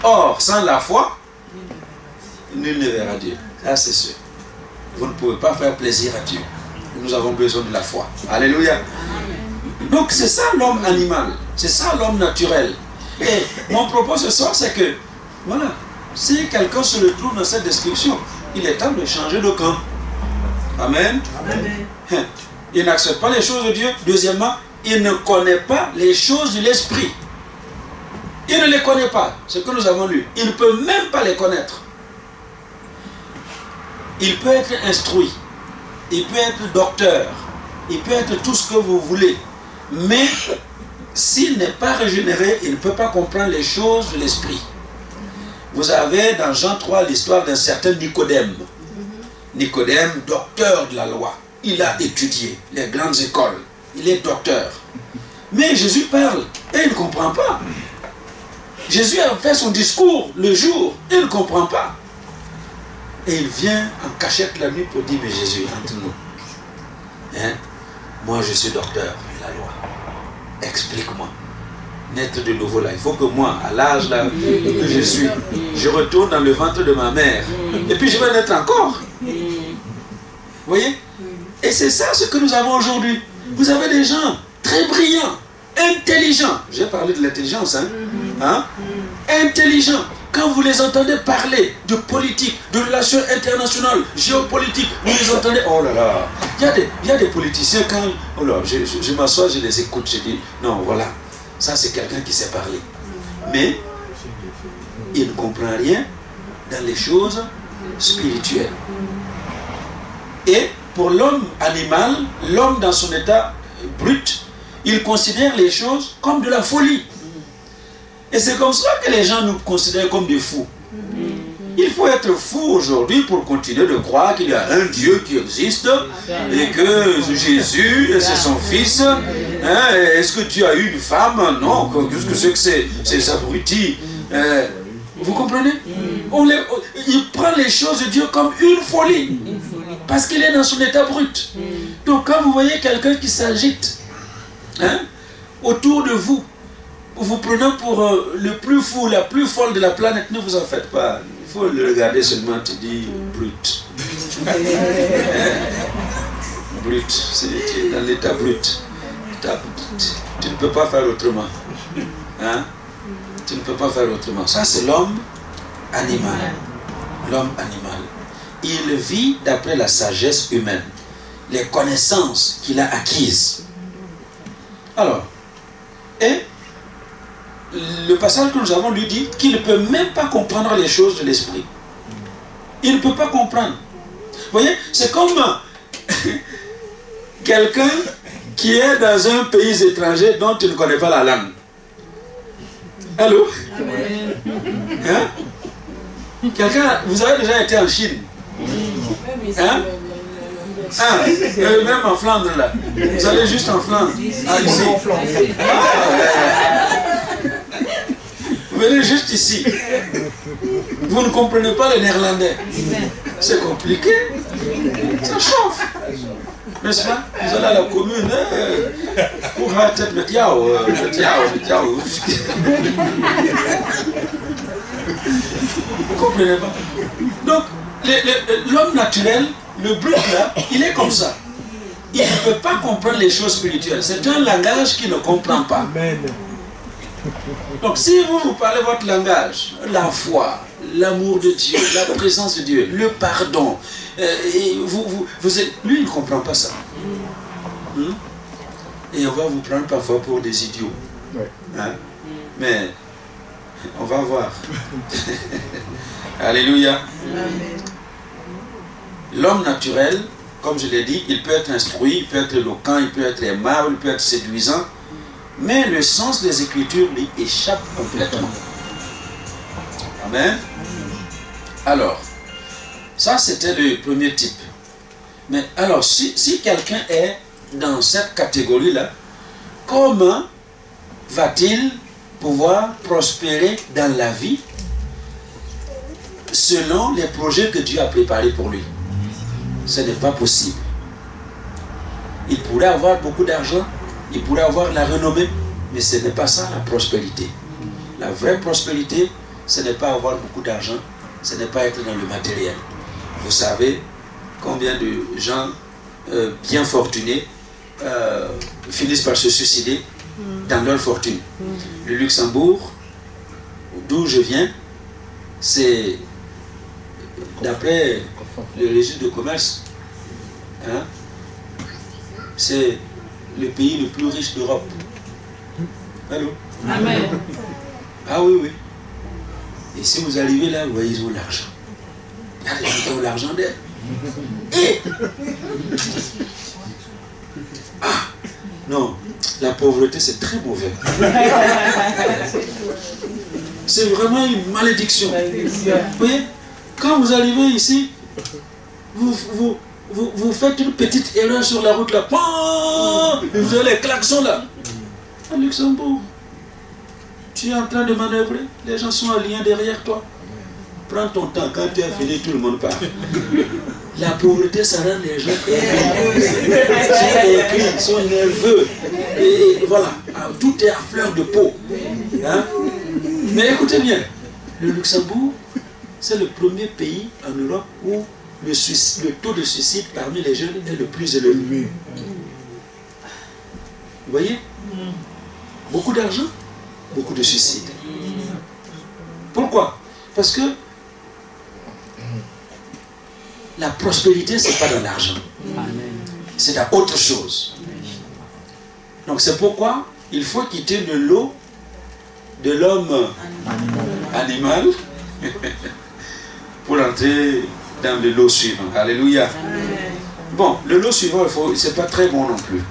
Or, sans la foi, nul ne verra Dieu. Ça, c'est sûr. Vous ne pouvez pas faire plaisir à Dieu. Nous avons besoin de la foi. Alléluia. Donc, c'est ça l'homme animal. C'est ça l'homme naturel. Et mon propos ce soir, c'est que, voilà, si quelqu'un se retrouve dans cette description, il est temps de changer de camp. Amen. Amen. Il n'accepte pas les choses de Dieu. Deuxièmement, il ne connaît pas les choses de l'esprit. Il ne les connaît pas, ce que nous avons lu. Il ne peut même pas les connaître. Il peut être instruit, il peut être docteur, il peut être tout ce que vous voulez. Mais s'il n'est pas régénéré, il ne peut pas comprendre les choses de l'esprit. Vous avez dans Jean 3 l'histoire d'un certain Nicodème. Nicodème, docteur de la loi. Il a étudié les grandes écoles. Il est docteur. Mais Jésus parle et il ne comprend pas. Jésus a fait son discours le jour, il ne comprend pas. Et il vient en cachette la nuit pour dire, mais Jésus, entre nous, hein? Moi je suis docteur de la loi. Explique-moi. Naître de nouveau là. Il faut que moi, à l'âge là que je suis, je retourne dans le ventre de ma mère. Et puis je vais naître encore. Vous voyez? Et c'est ça ce que nous avons aujourd'hui. Vous avez des gens très brillants, intelligents. J'ai parlé de l'intelligence, hein? Intelligents. Quand vous les entendez parler de politique, de relations internationales, géopolitique, vous les entendez, oh là là, il y a des politiciens, quand oh là, je m'assois, je les écoute, je dis, non, voilà, ça c'est quelqu'un qui sait parler. Mais il ne comprend rien dans les choses spirituelles. Et pour l'homme animal, l'homme dans son état brut, il considère les choses comme de la folie. Et c'est comme ça que les gens nous considèrent comme des fous. Il faut être fou aujourd'hui pour continuer de croire qu'il y a un Dieu qui existe et que Jésus, c'est son fils. Hein, est-ce que Dieu a eu une femme? Non. Qu'est-ce que c'est que ces abrutis? Vous comprenez? Il prend les choses de Dieu comme une folie. Parce qu'il est dans son état brut. Donc quand vous voyez quelqu'un qui s'agite autour de vous, vous prenez pour le plus fou, la plus folle de la planète, ne vous en faites pas. Il faut le regarder seulement, tu dis brut. Brut, c'est dans l'état brut. Tu ne peux pas faire autrement. Hein? Tu ne peux pas faire autrement. Ça, c'est l'homme animal. L'homme animal. Il vit d'après la sagesse humaine, les connaissances qu'il a acquises. Alors, et le passage que nous avons lui dit qu'il ne peut même pas comprendre les choses de l'esprit. Il ne peut pas comprendre. Vous voyez, c'est comme quelqu'un qui est dans un pays étranger dont tu ne connais pas la langue. Allô? Hein? Quelqu'un, vous avez déjà été en Chine? Hein? Même en Flandre là. Vous allez juste en Flandre. Ah, ici. Vous venez juste ici. Vous ne comprenez pas le néerlandais. C'est compliqué. Ça chauffe. N'est-ce pas? Vous allez à la commune. Pour la tête, mais tiao. Vous ne comprenez pas? Donc, l'homme naturel, le brut là, il est comme ça. Il ne peut pas comprendre les choses spirituelles. C'est un langage qu'il ne comprend pas. Donc si vous parlez votre langage, la foi, l'amour de Dieu, la présence de Dieu, le pardon, et lui il ne comprend pas ça. Et on va vous prendre parfois pour des idiots. Hein? Mais on va voir. Alléluia. L'homme naturel, comme je l'ai dit, il peut être instruit, il peut être éloquent, il peut être aimable, il peut être séduisant. Mais le sens des Écritures lui échappe complètement. Amen. Alors, ça c'était le premier type. Mais alors, si quelqu'un est dans cette catégorie-là, comment va-t-il pouvoir prospérer dans la vie selon les projets que Dieu a préparés pour lui? Ce n'est pas possible. Il pourrait avoir beaucoup d'argent, il pourrait avoir la renommée, mais ce n'est pas ça la prospérité. La vraie prospérité, ce n'est pas avoir beaucoup d'argent, ce n'est pas être dans le matériel. Vous savez combien de gens bien fortunés finissent par se suicider dans leur fortune. Le Luxembourg, d'où je viens, c'est, d'après le registre de commerce, hein, c'est le pays le plus riche d'Europe. Allô? Amen. Ah oui, oui. Et si vous arrivez là, vous voyez, ils ont l'argent. Il y a des gens qui ont l'argent d'elle. Et ah, non, la pauvreté c'est très mauvais. C'est vraiment une malédiction. Vous voyez, quand vous arrivez ici, vous faites une petite erreur sur la route là, et vous avez les klaxons là. À Luxembourg, tu es en train de manœuvrer, les gens sont alignés derrière toi. Prends ton temps, quand tu as fini, tout le monde part. La pauvreté, ça rend les gens aigris, ils sont nerveux. Et voilà, tout est à fleur de peau. Hein? Mais écoutez bien, le Luxembourg, c'est le premier pays en Europe où le taux de suicide parmi les jeunes est le plus élevé. Vous voyez? Beaucoup d'argent, beaucoup de suicides. Pourquoi? Parce que la prospérité, ce n'est pas dans l'argent. C'est dans autre chose. Donc c'est pourquoi il faut quitter le lot de l'homme animal pour entrer dans le lot suivant. Alléluia. Bon, le lot suivant, ce n'est pas très bon non plus.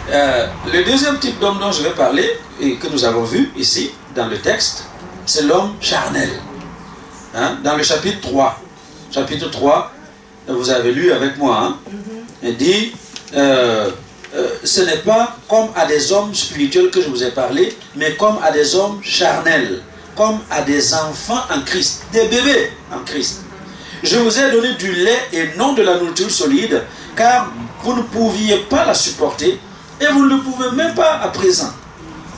Le deuxième type d'homme dont je vais parler, et que nous avons vu ici, dans le texte, c'est l'homme charnel. Hein? Dans le chapitre 3. Chapitre 3, vous avez lu avec moi, hein? Il dit, ce n'est pas comme à des hommes spirituels que je vous ai parlé, mais comme à des hommes charnels, comme à des enfants en Christ, des bébés en Christ. Je vous ai donné du lait et non de la nourriture solide, car vous ne pouviez pas la supporter, et vous ne le pouvez même pas à présent,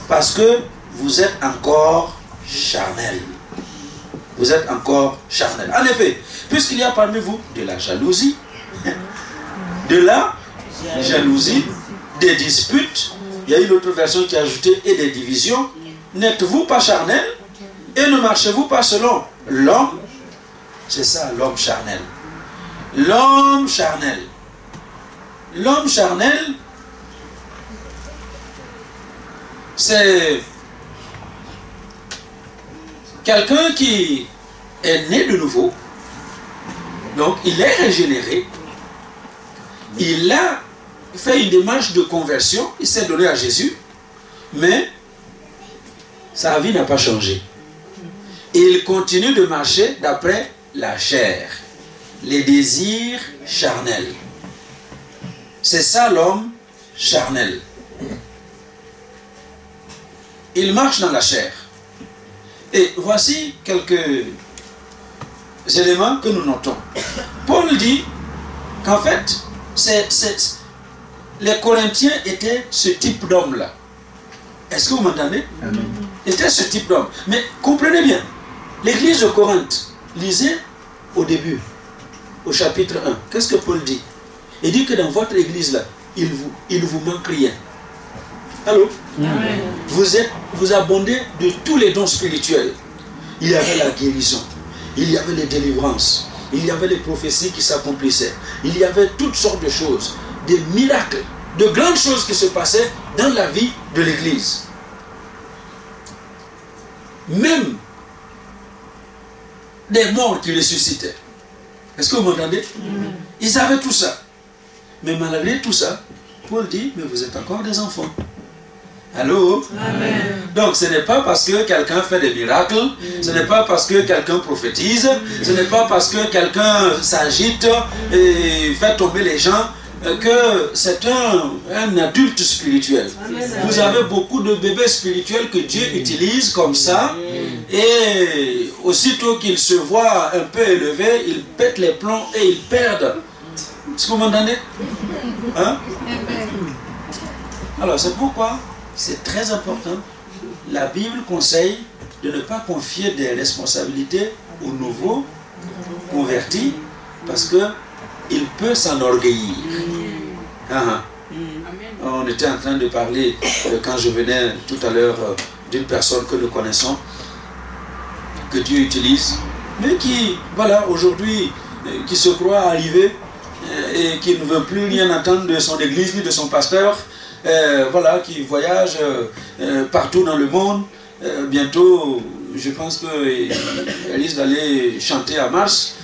parce que vous êtes encore charnel. Vous êtes encore charnel. En effet, puisqu'il y a parmi vous de la jalousie, des disputes, il y a une autre version qui a ajouté, et des divisions, n'êtes-vous pas charnel et ne marchez-vous pas selon l'homme? C'est ça l'homme charnel. L'homme charnel. L'homme charnel, c'est quelqu'un qui est né de nouveau, donc il est régénéré, il a fait une démarche de conversion, il s'est donné à Jésus, mais sa vie n'a pas changé. Et il continue de marcher d'après la chair, les désirs charnels. C'est ça l'homme charnel. Il marche dans la chair. Et voici quelques éléments que nous notons. Paul dit qu'en fait, les Corinthiens étaient ce type d'homme-là. Est-ce que vous m'entendez? Étaient ce type d'homme. Mais comprenez bien, l'église de Corinthe, lisez au début, au chapitre 1. Qu'est-ce que Paul dit? Il dit que dans votre église-là, il vous manque rien. Allô? Amen. Vous abondez de tous les dons spirituels. Il y avait la guérison, il y avait les délivrances, il y avait les prophéties qui s'accomplissaient, il y avait toutes sortes de choses, des miracles, de grandes choses qui se passaient dans la vie de l'église. Même des morts qui ressuscitaient. Est-ce que vous m'entendez? Ils avaient tout ça. Mais malgré tout ça, Paul dit, mais vous êtes encore des enfants. Allô? Amen. Donc ce n'est pas parce que quelqu'un fait des miracles, ce n'est pas parce que quelqu'un prophétise, ce n'est pas parce que quelqu'un s'agite et fait tomber les gens que c'est un adulte spirituel. Amen. Vous avez beaucoup de bébés spirituels que Dieu utilise comme ça, et aussitôt qu'ils se voient un peu élevés, ils pètent les plombs et ils perdent. Est-ce que vous m'entendez? Hein? Alors c'est pourquoi c'est très important. La Bible conseille de ne pas confier des responsabilités aux nouveaux convertis parce qu'il peut s'enorgueillir. On était en train de parler, quand je venais tout à l'heure, d'une personne que nous connaissons, que Dieu utilise, mais qui, voilà, aujourd'hui, qui se croit arrivé et qui ne veut plus rien entendre de son église ni de son pasteur, voilà, qui voyage partout dans le monde. Bientôt, je pense qu'elle risque d'aller chanter à Mars.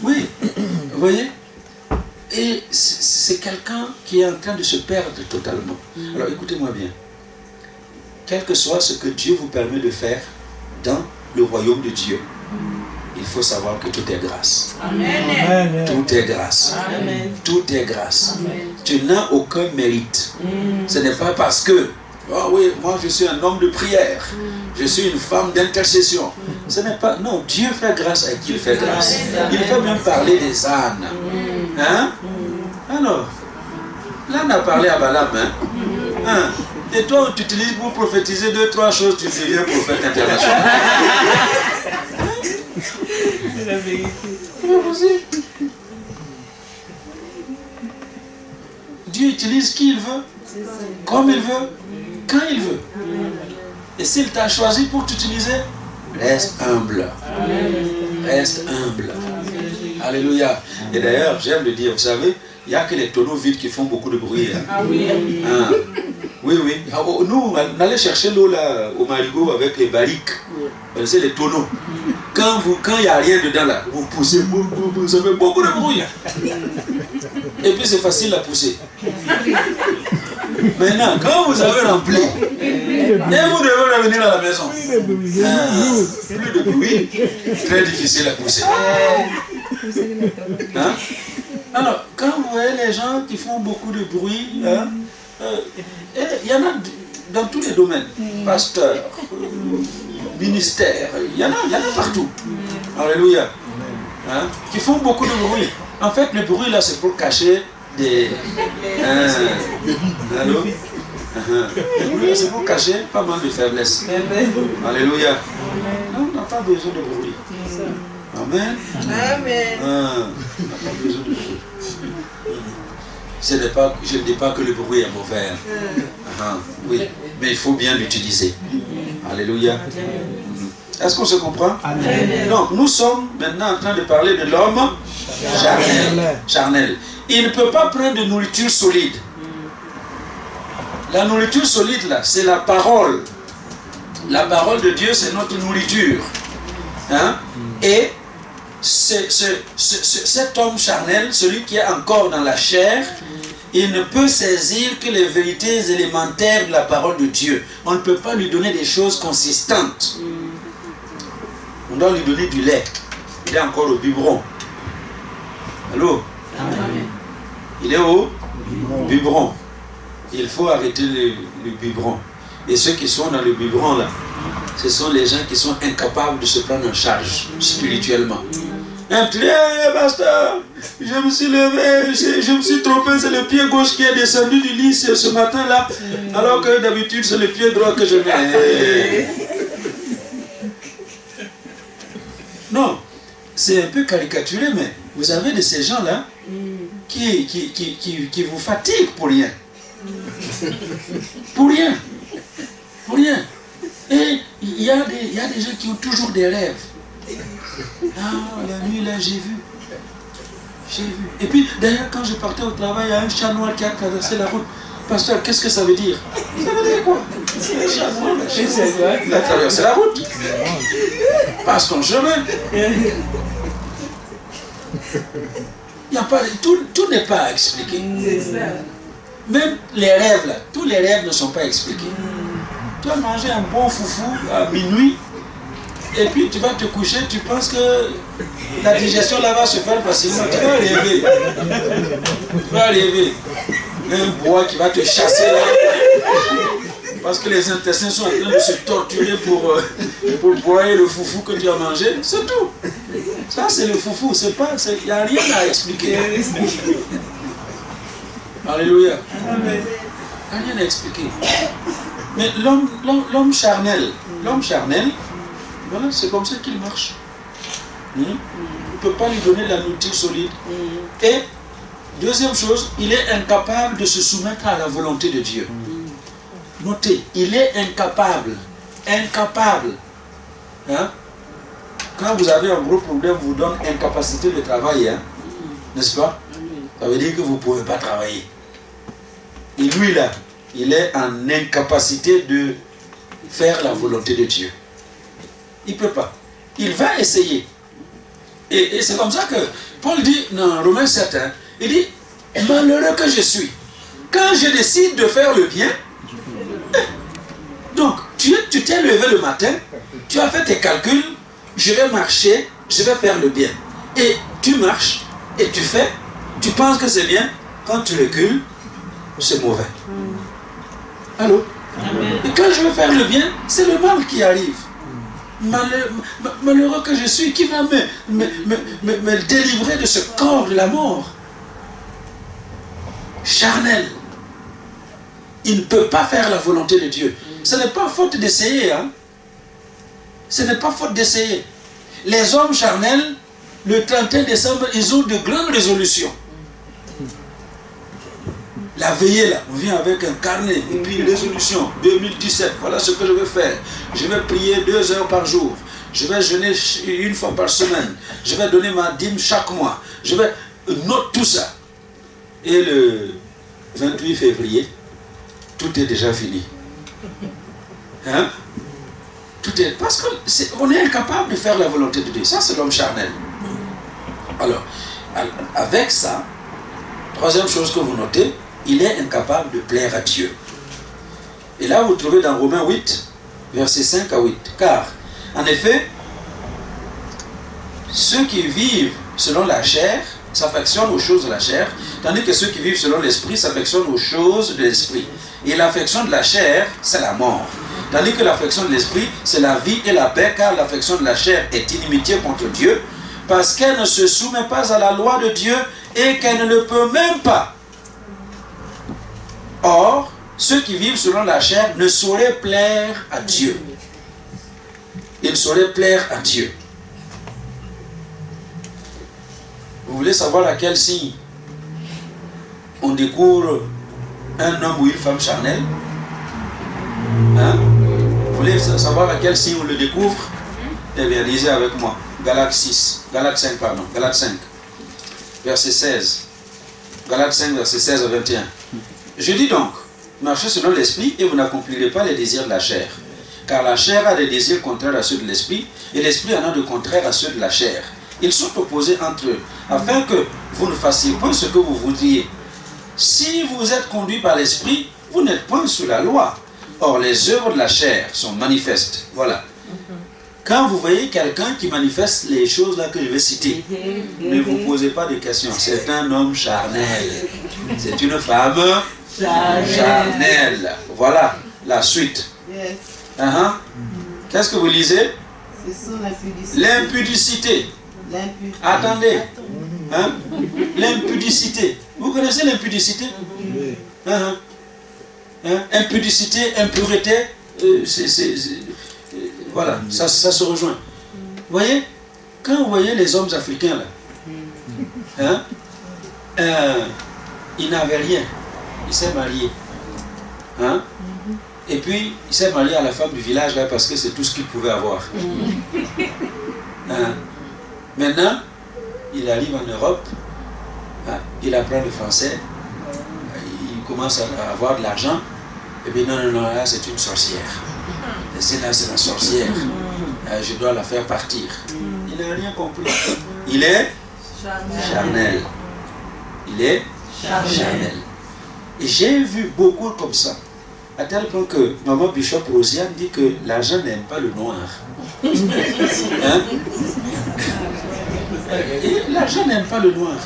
Oui, vous voyez? Et c'est quelqu'un qui est en train de se perdre totalement. Alors écoutez-moi bien. Quel que soit ce que Dieu vous permet de faire dans le royaume de Dieu, il faut savoir que tout est grâce. Amen. Tout est grâce. Amen. Tout est grâce. Tu n'as aucun mérite. Ce n'est pas parce que, oh oui, moi je suis un homme de prière, je suis une femme d'intercession. Ce n'est pas, non, Dieu fait grâce à qui il fait grâce. Il fait même parler des ânes. Hein? Alors, l'âne a parlé à Balaam. Hein? Et toi, on t'utilise pour prophétiser 2-3 choses, tu deviens prophète international. C'est la vérité. Dieu utilise qui il veut, comme il veut, quand il veut. Et s'il t'a choisi pour t'utiliser, reste humble. Reste humble. Alléluia. Et d'ailleurs, j'aime le dire, vous savez, il n'y a que les tonneaux vides qui font beaucoup de bruit. Hein. Ah oui. Hein. Oui, oui. Nous, on allait chercher l'eau là au marigot avec les barriques. C'est les tonneaux. Quand il n'y a rien dedans là, vous poussez, ça fait beaucoup de bruit. Et puis c'est facile à pousser. Maintenant, quand vous avez rempli, et vous devez revenir à la maison. Plus de bruit, très difficile à pousser. Hein? Alors, quand vous voyez les gens qui font beaucoup de bruit, hein, il y en a dans tous les domaines, pasteurs, ministères, il y en a partout. Alléluia. Hein, qui font beaucoup de bruit. En fait, le bruit là, c'est pour cacher des... Allô? C'est pour cacher pas mal de faiblesses. Alléluia. On n'a pas besoin de bruit. Amen. Amen. On n'a pas besoin de bruit. Je ne dis pas que le bruit est mauvais. Oui, mais il faut bien l'utiliser. Alléluia. Est-ce qu'on se comprend? Amen. Donc, nous sommes maintenant en train de parler de l'homme charnel. Il ne peut pas prendre de nourriture solide. La nourriture solide, là, c'est la parole. La parole de Dieu, c'est notre nourriture. Hein? Et cet homme charnel, celui qui est encore dans la chair, il ne peut saisir que les vérités élémentaires de la parole de Dieu. On ne peut pas lui donner des choses consistantes. On doit lui donner du lait. Il est encore au biberon. Allô? Amen. Il est au biberon. Il faut arrêter le biberon. Et ceux qui sont dans le biberon là, ce sont les gens qui sont incapables de se prendre en charge spirituellement. Un petit, pasteur, je me suis levé, je me suis trompé, c'est le pied gauche qui est descendu du lit ce matin là, alors que d'habitude c'est le pied droit que je mets. Non, c'est un peu caricaturé, mais vous avez de ces gens là qui vous fatiguent pour rien. Pour rien. Pour rien. Et il y a des gens qui ont toujours des rêves. Ah, la nuit là, j'ai vu. Et puis, d'ailleurs, quand je partais au travail, il y a un chat noir qui a traversé la route. Pasteur, qu'est-ce que ça veut dire? Ça veut dire quoi? C'est un chat noir, il a traversé la route. Passe ton chemin. Il y a pas, tout n'est pas expliqué. Même les rêves, là, tous les rêves ne sont pas expliqués. Tu vas manger un bon foufou à minuit, et puis tu vas te coucher, tu penses que la digestion là va se faire facilement. Tu vas rêver. Tu vas rêver. Un bois qui va te chasser là. Parce que les intestins sont en train de se torturer pour broyer le foufou que tu as mangé. C'est tout. Ça c'est le foufou. Il n'y a rien à expliquer. Alléluia. rien à expliquer. Mais l'homme charnel, voilà, c'est comme ça qu'il marche. On ne peut pas lui donner la nourriture solide. Et deuxième chose, il est incapable de se soumettre à la volonté de Dieu. Notez, il est incapable. Hein? Quand vous avez un gros problème, vous donne incapacité de travailler, hein? N'est-ce pas? Ça veut dire que vous ne pouvez pas travailler. Et lui là, il est en incapacité de faire la volonté de Dieu. Il ne peut pas. Il va essayer. Et c'est comme ça que Paul dit dans Romains 7, hein, il dit, malheureux que je suis, quand je décide de faire le bien, donc tu t'es levé le matin, tu as fait tes calculs, je vais marcher, je vais faire le bien. Et tu marches, et tu fais, tu penses que c'est bien, quand tu recules, c'est mauvais. Allô? Et quand je veux faire le bien, c'est le mal qui arrive. Malheureux que je suis, qui va me délivrer de ce corps de la mort? Charnel. Il ne peut pas faire la volonté de Dieu. Ce n'est pas faute d'essayer. Hein? Ce n'est pas faute d'essayer. Les hommes charnels, le 31 décembre, ils ont de grandes résolutions. La veillée là, on vient avec un carnet, et puis résolution 2017, voilà ce que je vais faire. Je vais prier 2 heures par jour. Je vais jeûner 1 fois par semaine. Je vais donner ma dîme chaque mois. Je vais noter tout ça. Et le 28 février, tout est déjà fini. Hein? Tout est... Parce qu'on est incapable de faire la volonté de Dieu. Ça, c'est l'homme charnel. Alors, avec ça, troisième chose que vous notez, il est incapable de plaire à Dieu. Et là, vous trouvez dans Romains 8, versets 5 à 8. Car, en effet, ceux qui vivent selon la chair s'affectionnent aux choses de la chair, tandis que ceux qui vivent selon l'esprit s'affectionnent aux choses de l'esprit. Et l'affection de la chair, c'est la mort. Tandis que l'affection de l'esprit, c'est la vie et la paix, car l'affection de la chair est inimitié contre Dieu, parce qu'elle ne se soumet pas à la loi de Dieu et qu'elle ne le peut même pas. Or, ceux qui vivent selon la chair ne sauraient plaire à Dieu. Ils ne sauraient plaire à Dieu. Vous voulez savoir à quel signe on découvre un homme ou une femme charnelle? Hein? Vous voulez savoir à quel signe on le découvre? Eh bien, lisez avec moi. Galates 5, verset 16. Galates 5, verset 16 à 21. Je dis donc, marchez selon l'esprit et vous n'accomplirez pas les désirs de la chair. Car la chair a des désirs contraires à ceux de l'esprit et l'esprit en a de contraires à ceux de la chair. Ils sont opposés entre eux, afin que vous ne fassiez point ce que vous voudriez. Si vous êtes conduit par l'esprit, vous n'êtes point sous la loi. Or, les œuvres de la chair sont manifestes. Voilà. Quand vous voyez quelqu'un qui manifeste les choses là que je vais citer, ne vous posez pas de questions. C'est un homme charnel. C'est une femme charnelle. Voilà la suite. Qu'est-ce que vous lisez? L'impudicité. Attendez. Hein? L'impudicité. Vous connaissez l'impudicité? Impudicité, impureté, voilà, ça se rejoint. Vous voyez, quand vous voyez les hommes africains là, ils n'avaient rien, ils s'est marié. Hein? Et puis, il s'est marié à la femme du village là parce que c'est tout ce qu'il pouvait avoir. Maintenant, il arrive en Europe, il apprend le français, il commence à avoir de l'argent, et bien non, là c'est une sorcière. C'est là, c'est la sorcière. Je dois la faire partir. Il n'a rien compris. Il est charnel. Il est charnel. Et j'ai vu beaucoup comme ça. À tel point que maman Bishop Rosiane dit que l'argent n'aime pas le noir. Hein? Et l'argent n'aime pas le noir.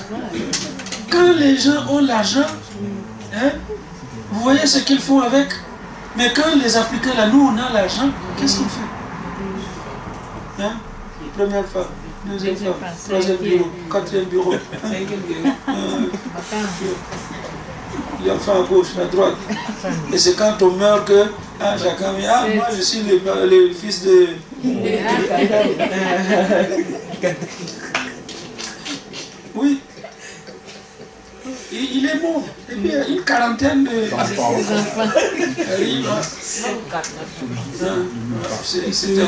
Quand les gens ont l'argent, hein, vous voyez ce qu'ils font avec. Mais quand les Africains, là, nous, on a l'argent, qu'est-ce qu'on fait? Hein? Première femme, deuxième femme, troisième bureau, quatrième bureau. L'enfant à gauche, à droite. Et c'est quand on meurt que chacun dit, moi je suis le fils de... Oui. Il est mort. Et puis il y a une quarantaine de...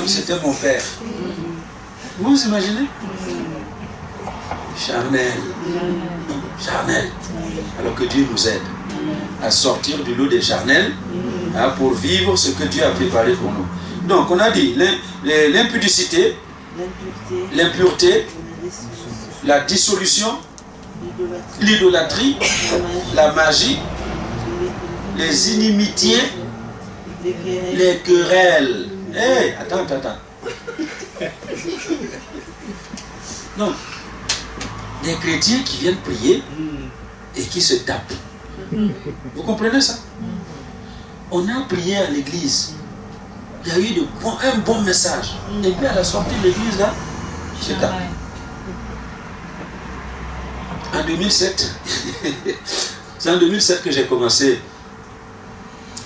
C'était mon père. Vous imaginez? Charnel. Charnel. Alors que Dieu nous aide à sortir du lot des charnels pour vivre ce que Dieu a préparé pour nous. Donc on a dit l'impudicité, l'impureté, la dissolution, l'idolâtrie, la magie, les inimitiés, les querelles. Hé, attends. Non. Des chrétiens qui viennent prier et qui se tapent. Vous comprenez ça? On a prié à l'église. Il y a eu un bon message. Et puis à la sortie de l'église, là, se tape. En 2007, c'est en 2007 que j'ai commencé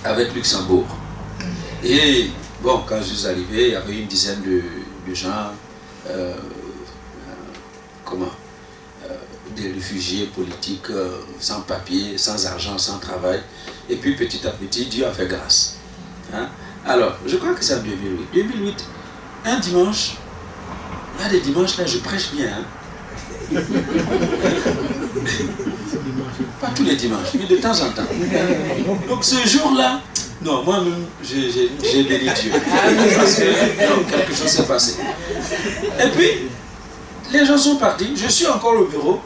avec Luxembourg. Et bon, quand je suis arrivé, il y avait une dizaine de gens, des réfugiés politiques sans papier, sans argent, sans travail. Et puis petit à petit, Dieu a fait grâce. Hein? Alors, je crois que c'est en 2008. 2008, un dimanche, il y a des dimanches là, je prêche bien. Hein? Pas tous les dimanches, mais de temps en temps. Donc ce jour-là, non, moi-même, j'ai béni Dieu. Parce que non, quelque chose s'est passé. Et puis, les gens sont partis, je suis encore au bureau.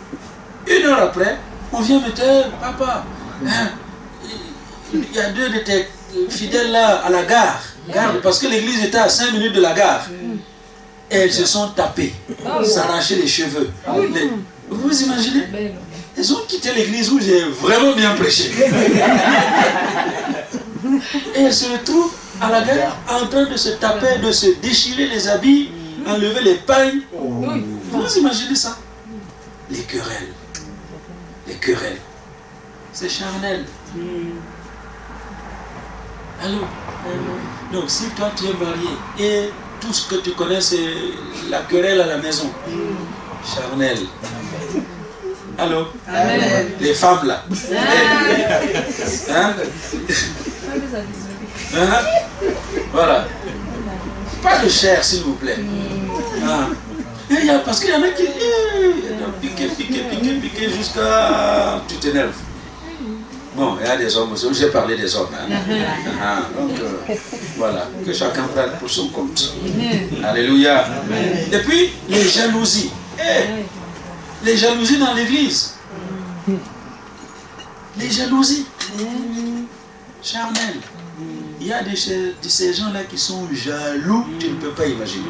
1 heure après, on vient me dire, papa, hein, il y a 2 de tes fidèles là à la gare. Parce que l'église était à 5 minutes de la gare. Et elles se sont tapées, s'arracher les cheveux. Vous imaginez? Elles ont quitté l'église où j'ai vraiment bien prêché. Et elles se retrouvent à la gare en train de se taper, de se déchirer les habits, enlever les pailles. Vous imaginez ça? Les querelles. Les querelles. C'est charnel. Allô? Donc si toi tu es marié et tout ce que tu connais c'est la querelle à la maison. Charnel. Allô? Amen. Les femmes là. Hein? Hein? Voilà. Pas de chair s'il vous plaît. Parce qu'il y en a qui piquer jusqu'à... Tu t'énerves. Bon, il y a des hommes aussi. J'ai parlé des hommes. Hein. Donc, voilà. Que chacun prenne pour son compte. Alléluia. Et puis, les jalousies. Les jalousies dans l'église. Les jalousies. Charnel. Il y a de ces gens-là qui sont jaloux, tu ne peux pas imaginer.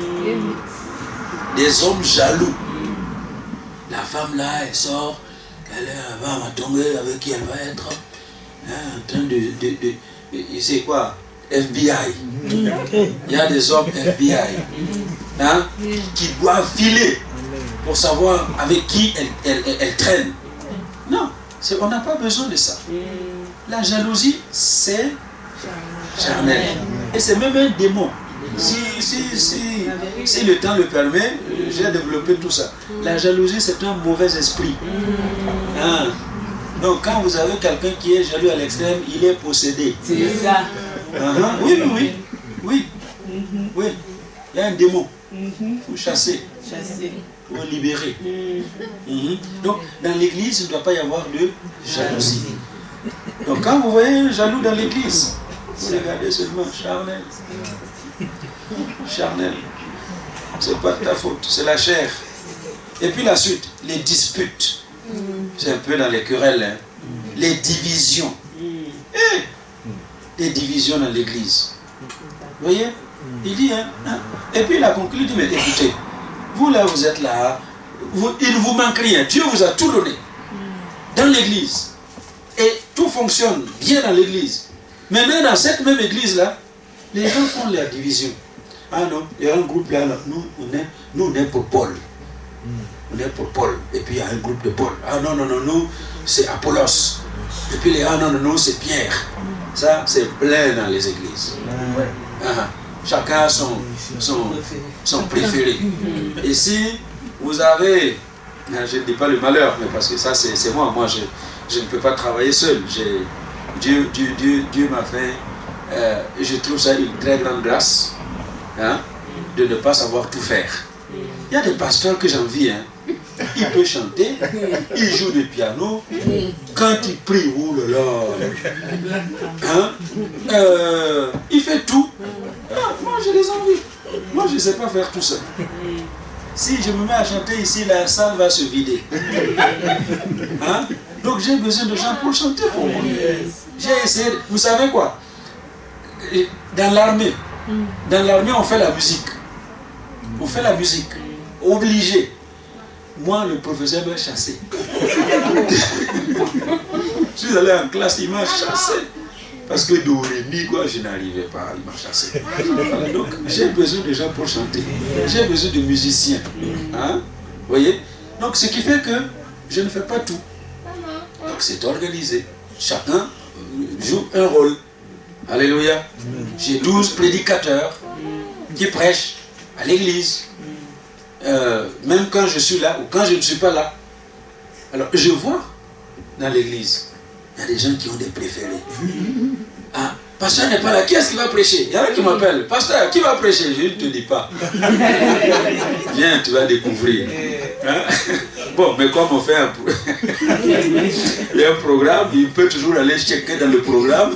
Des hommes jaloux. La femme là, elle sort, elle va tomber avec qui elle va être. En train de c'est quoi? FBI. Il y a des hommes FBI qui doivent filer pour savoir avec qui elle traîne. Non, on n'a pas besoin de ça. La jalousie, c'est charnel. Et c'est même un démon. Si le temps le permet, j'ai développé tout ça. La jalousie, c'est un mauvais esprit. Donc quand vous avez quelqu'un qui est jaloux à l'extrême, il est possédé. C'est ça. Oui. Oui. Il y a un démon. Il faut chasser. Il faut libérer. Donc dans l'église, il ne doit pas y avoir de jalousie. Donc quand vous voyez un jaloux dans l'église, vous regardez seulement charnel. Charnel. C'est pas de ta faute, c'est la chair. Et puis la suite, les disputes. C'est un peu dans les querelles. Hein. Les divisions. Les divisions dans l'église. Vous voyez? Il dit, et puis il a conclu, il dit, mais écoutez, vous là, vous êtes là, il ne vous manque rien. Dieu vous a tout donné. Dans l'église. Et tout fonctionne bien dans l'église. Mais même dans cette même église-là, les gens font la division. Ah non, il y a un groupe là, nous on est pour Paul. On est pour Paul. Et puis il y a un groupe de Paul. Ah non, nous c'est Apollos. Et puis les ah non, non, non, c'est Pierre. Ça, c'est plein dans les églises. Chacun a son préféré. Et si vous avez, je ne dis pas le malheur, mais parce que ça c'est moi, je ne peux pas travailler seul. Dieu m'a fait, je trouve ça une très grande grâce, hein, de ne pas savoir tout faire. Il y a des pasteurs que j'envie, hein. Il peut chanter, il joue du piano, quand il prie, oh là là, hein, il fait tout. Ah, moi je les envie. Moi je ne sais pas faire tout ça. Si je me mets à chanter ici, la salle va se vider. Hein? Donc j'ai besoin de gens pour chanter pour moi. J'ai essayé, vous savez quoi? Dans l'armée on fait la musique. On fait la musique. Obligé. Moi, le professeur m'a chassé. Je suis allé en classe, il m'a chassé. Parce que d'Orémi, quoi, je n'arrivais pas, il m'a chassé. Voilà, donc, j'ai besoin de gens pour chanter. J'ai besoin de musiciens. Hein? Vous voyez? Donc, ce qui fait que je ne fais pas tout. Donc, c'est organisé. Chacun joue un rôle. Alléluia. J'ai 12 prédicateurs qui prêchent à l'église. Même quand je suis là ou quand je ne suis pas là. Alors je vois dans l'église, il y a des gens qui ont des préférés. Ah, pasteur n'est pas là, qui est-ce qui va prêcher? Il y en a qui m'appellent, pasteur, qui va prêcher? Je ne te dis pas. Viens, tu vas découvrir. Hein? Bon, mais comme on fait il y a un programme, il peut toujours aller checker dans le programme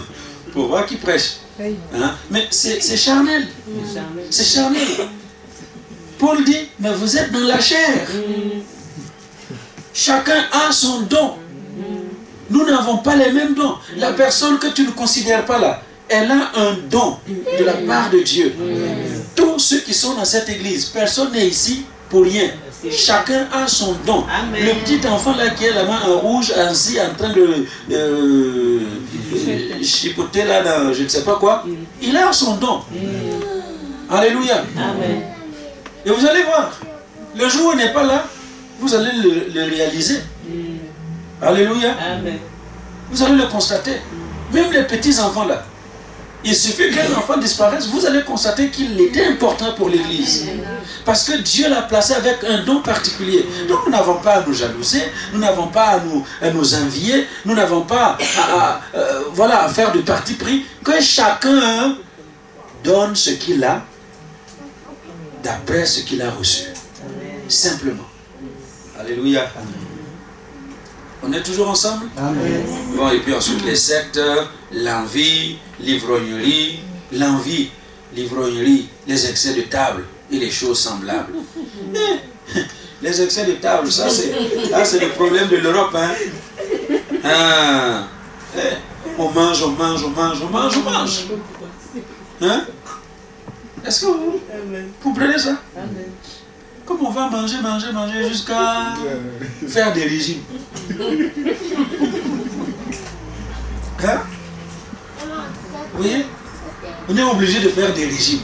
pour voir qui prêche. Hein? Mais c'est charnel. C'est charnel. Paul dit, mais vous êtes dans la chair. Chacun a son don. Nous n'avons pas les mêmes dons. La personne que tu ne considères pas là, elle a un don de la part de Dieu. Tous ceux qui sont dans cette église, personne n'est ici pour rien. Chacun a son don. Le petit enfant là qui est la main en rouge, ainsi en train de chipoter là dans je ne sais pas quoi, il a son don. Alléluia. Amen. Et vous allez voir, le jour où il n'est pas là, vous allez le réaliser. Alléluia. Amen. Vous allez le constater. Même les petits enfants là, il suffit qu'un enfant disparaisse, vous allez constater qu'il était important pour l'église. Parce que Dieu l'a placé avec un don particulier. Donc nous n'avons pas à nous jalouser, nous n'avons pas à nous envier, nous n'avons pas à faire de parti pris. Que chacun donne ce qu'il a d'après ce qu'il a reçu. Simplement. Alléluia. On est toujours ensemble? Amen. Bon, et puis ensuite les sectes, l'envie, l'ivrognerie, les excès de table et les choses semblables. Les excès de table, ça c'est le problème de l'Europe. Hein? On mange. Hein? Est-ce que vous comprenez ça? Amen. Comme on va manger jusqu'à faire des régimes. Hein? Vous voyez? On est obligé de faire des régimes.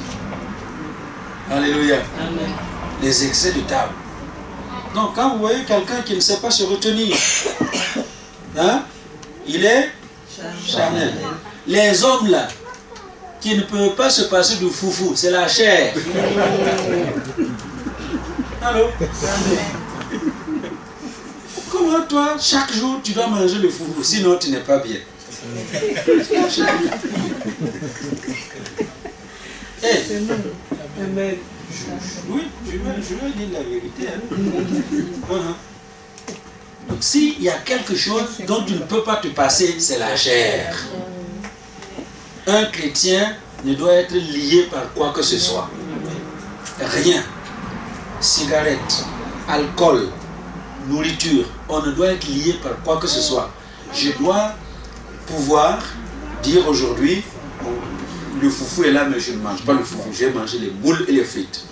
Alléluia. Amen. Les excès de table. Donc quand vous voyez quelqu'un qui ne sait pas se retenir, hein? Il est charnel. Les hommes là, qui ne peuvent pas se passer du foufou, c'est la chair. Allô? Comment toi, chaque jour, tu dois manger le foufou, sinon tu n'es pas bien. Oui, je vais dire la vérité. Donc s'il y a quelque chose dont tu ne peux pas te passer, c'est la chair. Un chrétien ne doit être lié par quoi que ce soit. Rien. Cigarette, alcool, nourriture. On ne doit être lié par quoi que ce soit. Je dois pouvoir dire aujourd'hui, le foufou est là, mais je ne mange pas le foufou. Je vais manger les moules et les frites.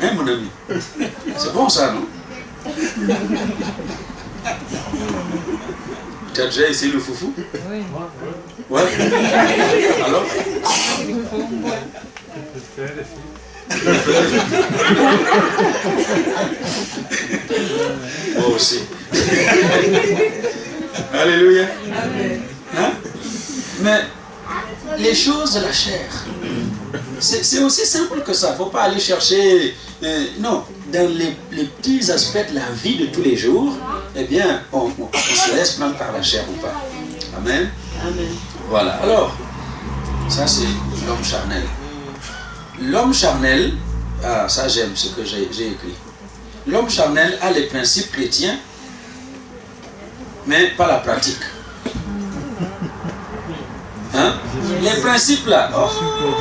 Hein, mon ami? C'est bon ça, non? Tu as déjà essayé le foufou? Oui. Ouais? Alors? Bon, aussi. Alléluia. Hein? Mais les choses de la chair, c'est aussi simple que ça. Il ne faut pas aller chercher... non, dans les petits aspects de la vie de tous les jours, eh bien, on se laisse prendre par la chair ou pas. Amen. Amen. Voilà. Alors, ça c'est l'homme charnel. L'homme charnel, ah ça j'aime ce que j'ai écrit. L'homme charnel a les principes chrétiens, mais pas la pratique. Hein? Les principes là, oh,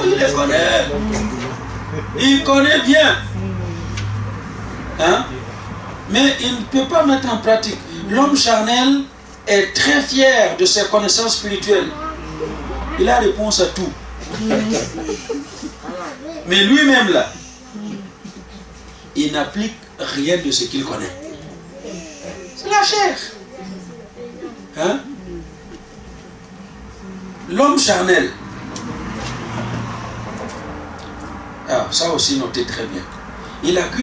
il les connaît. Il connaît bien. Hein? Mais il ne peut pas mettre en pratique. L'homme charnel est très fier de ses connaissances spirituelles. Il a réponse à tout. Mais lui-même là, il n'applique rien de ce qu'il connaît. C'est la chair. Hein? L'homme charnel. Ah, ça aussi notez très bien. Il accuse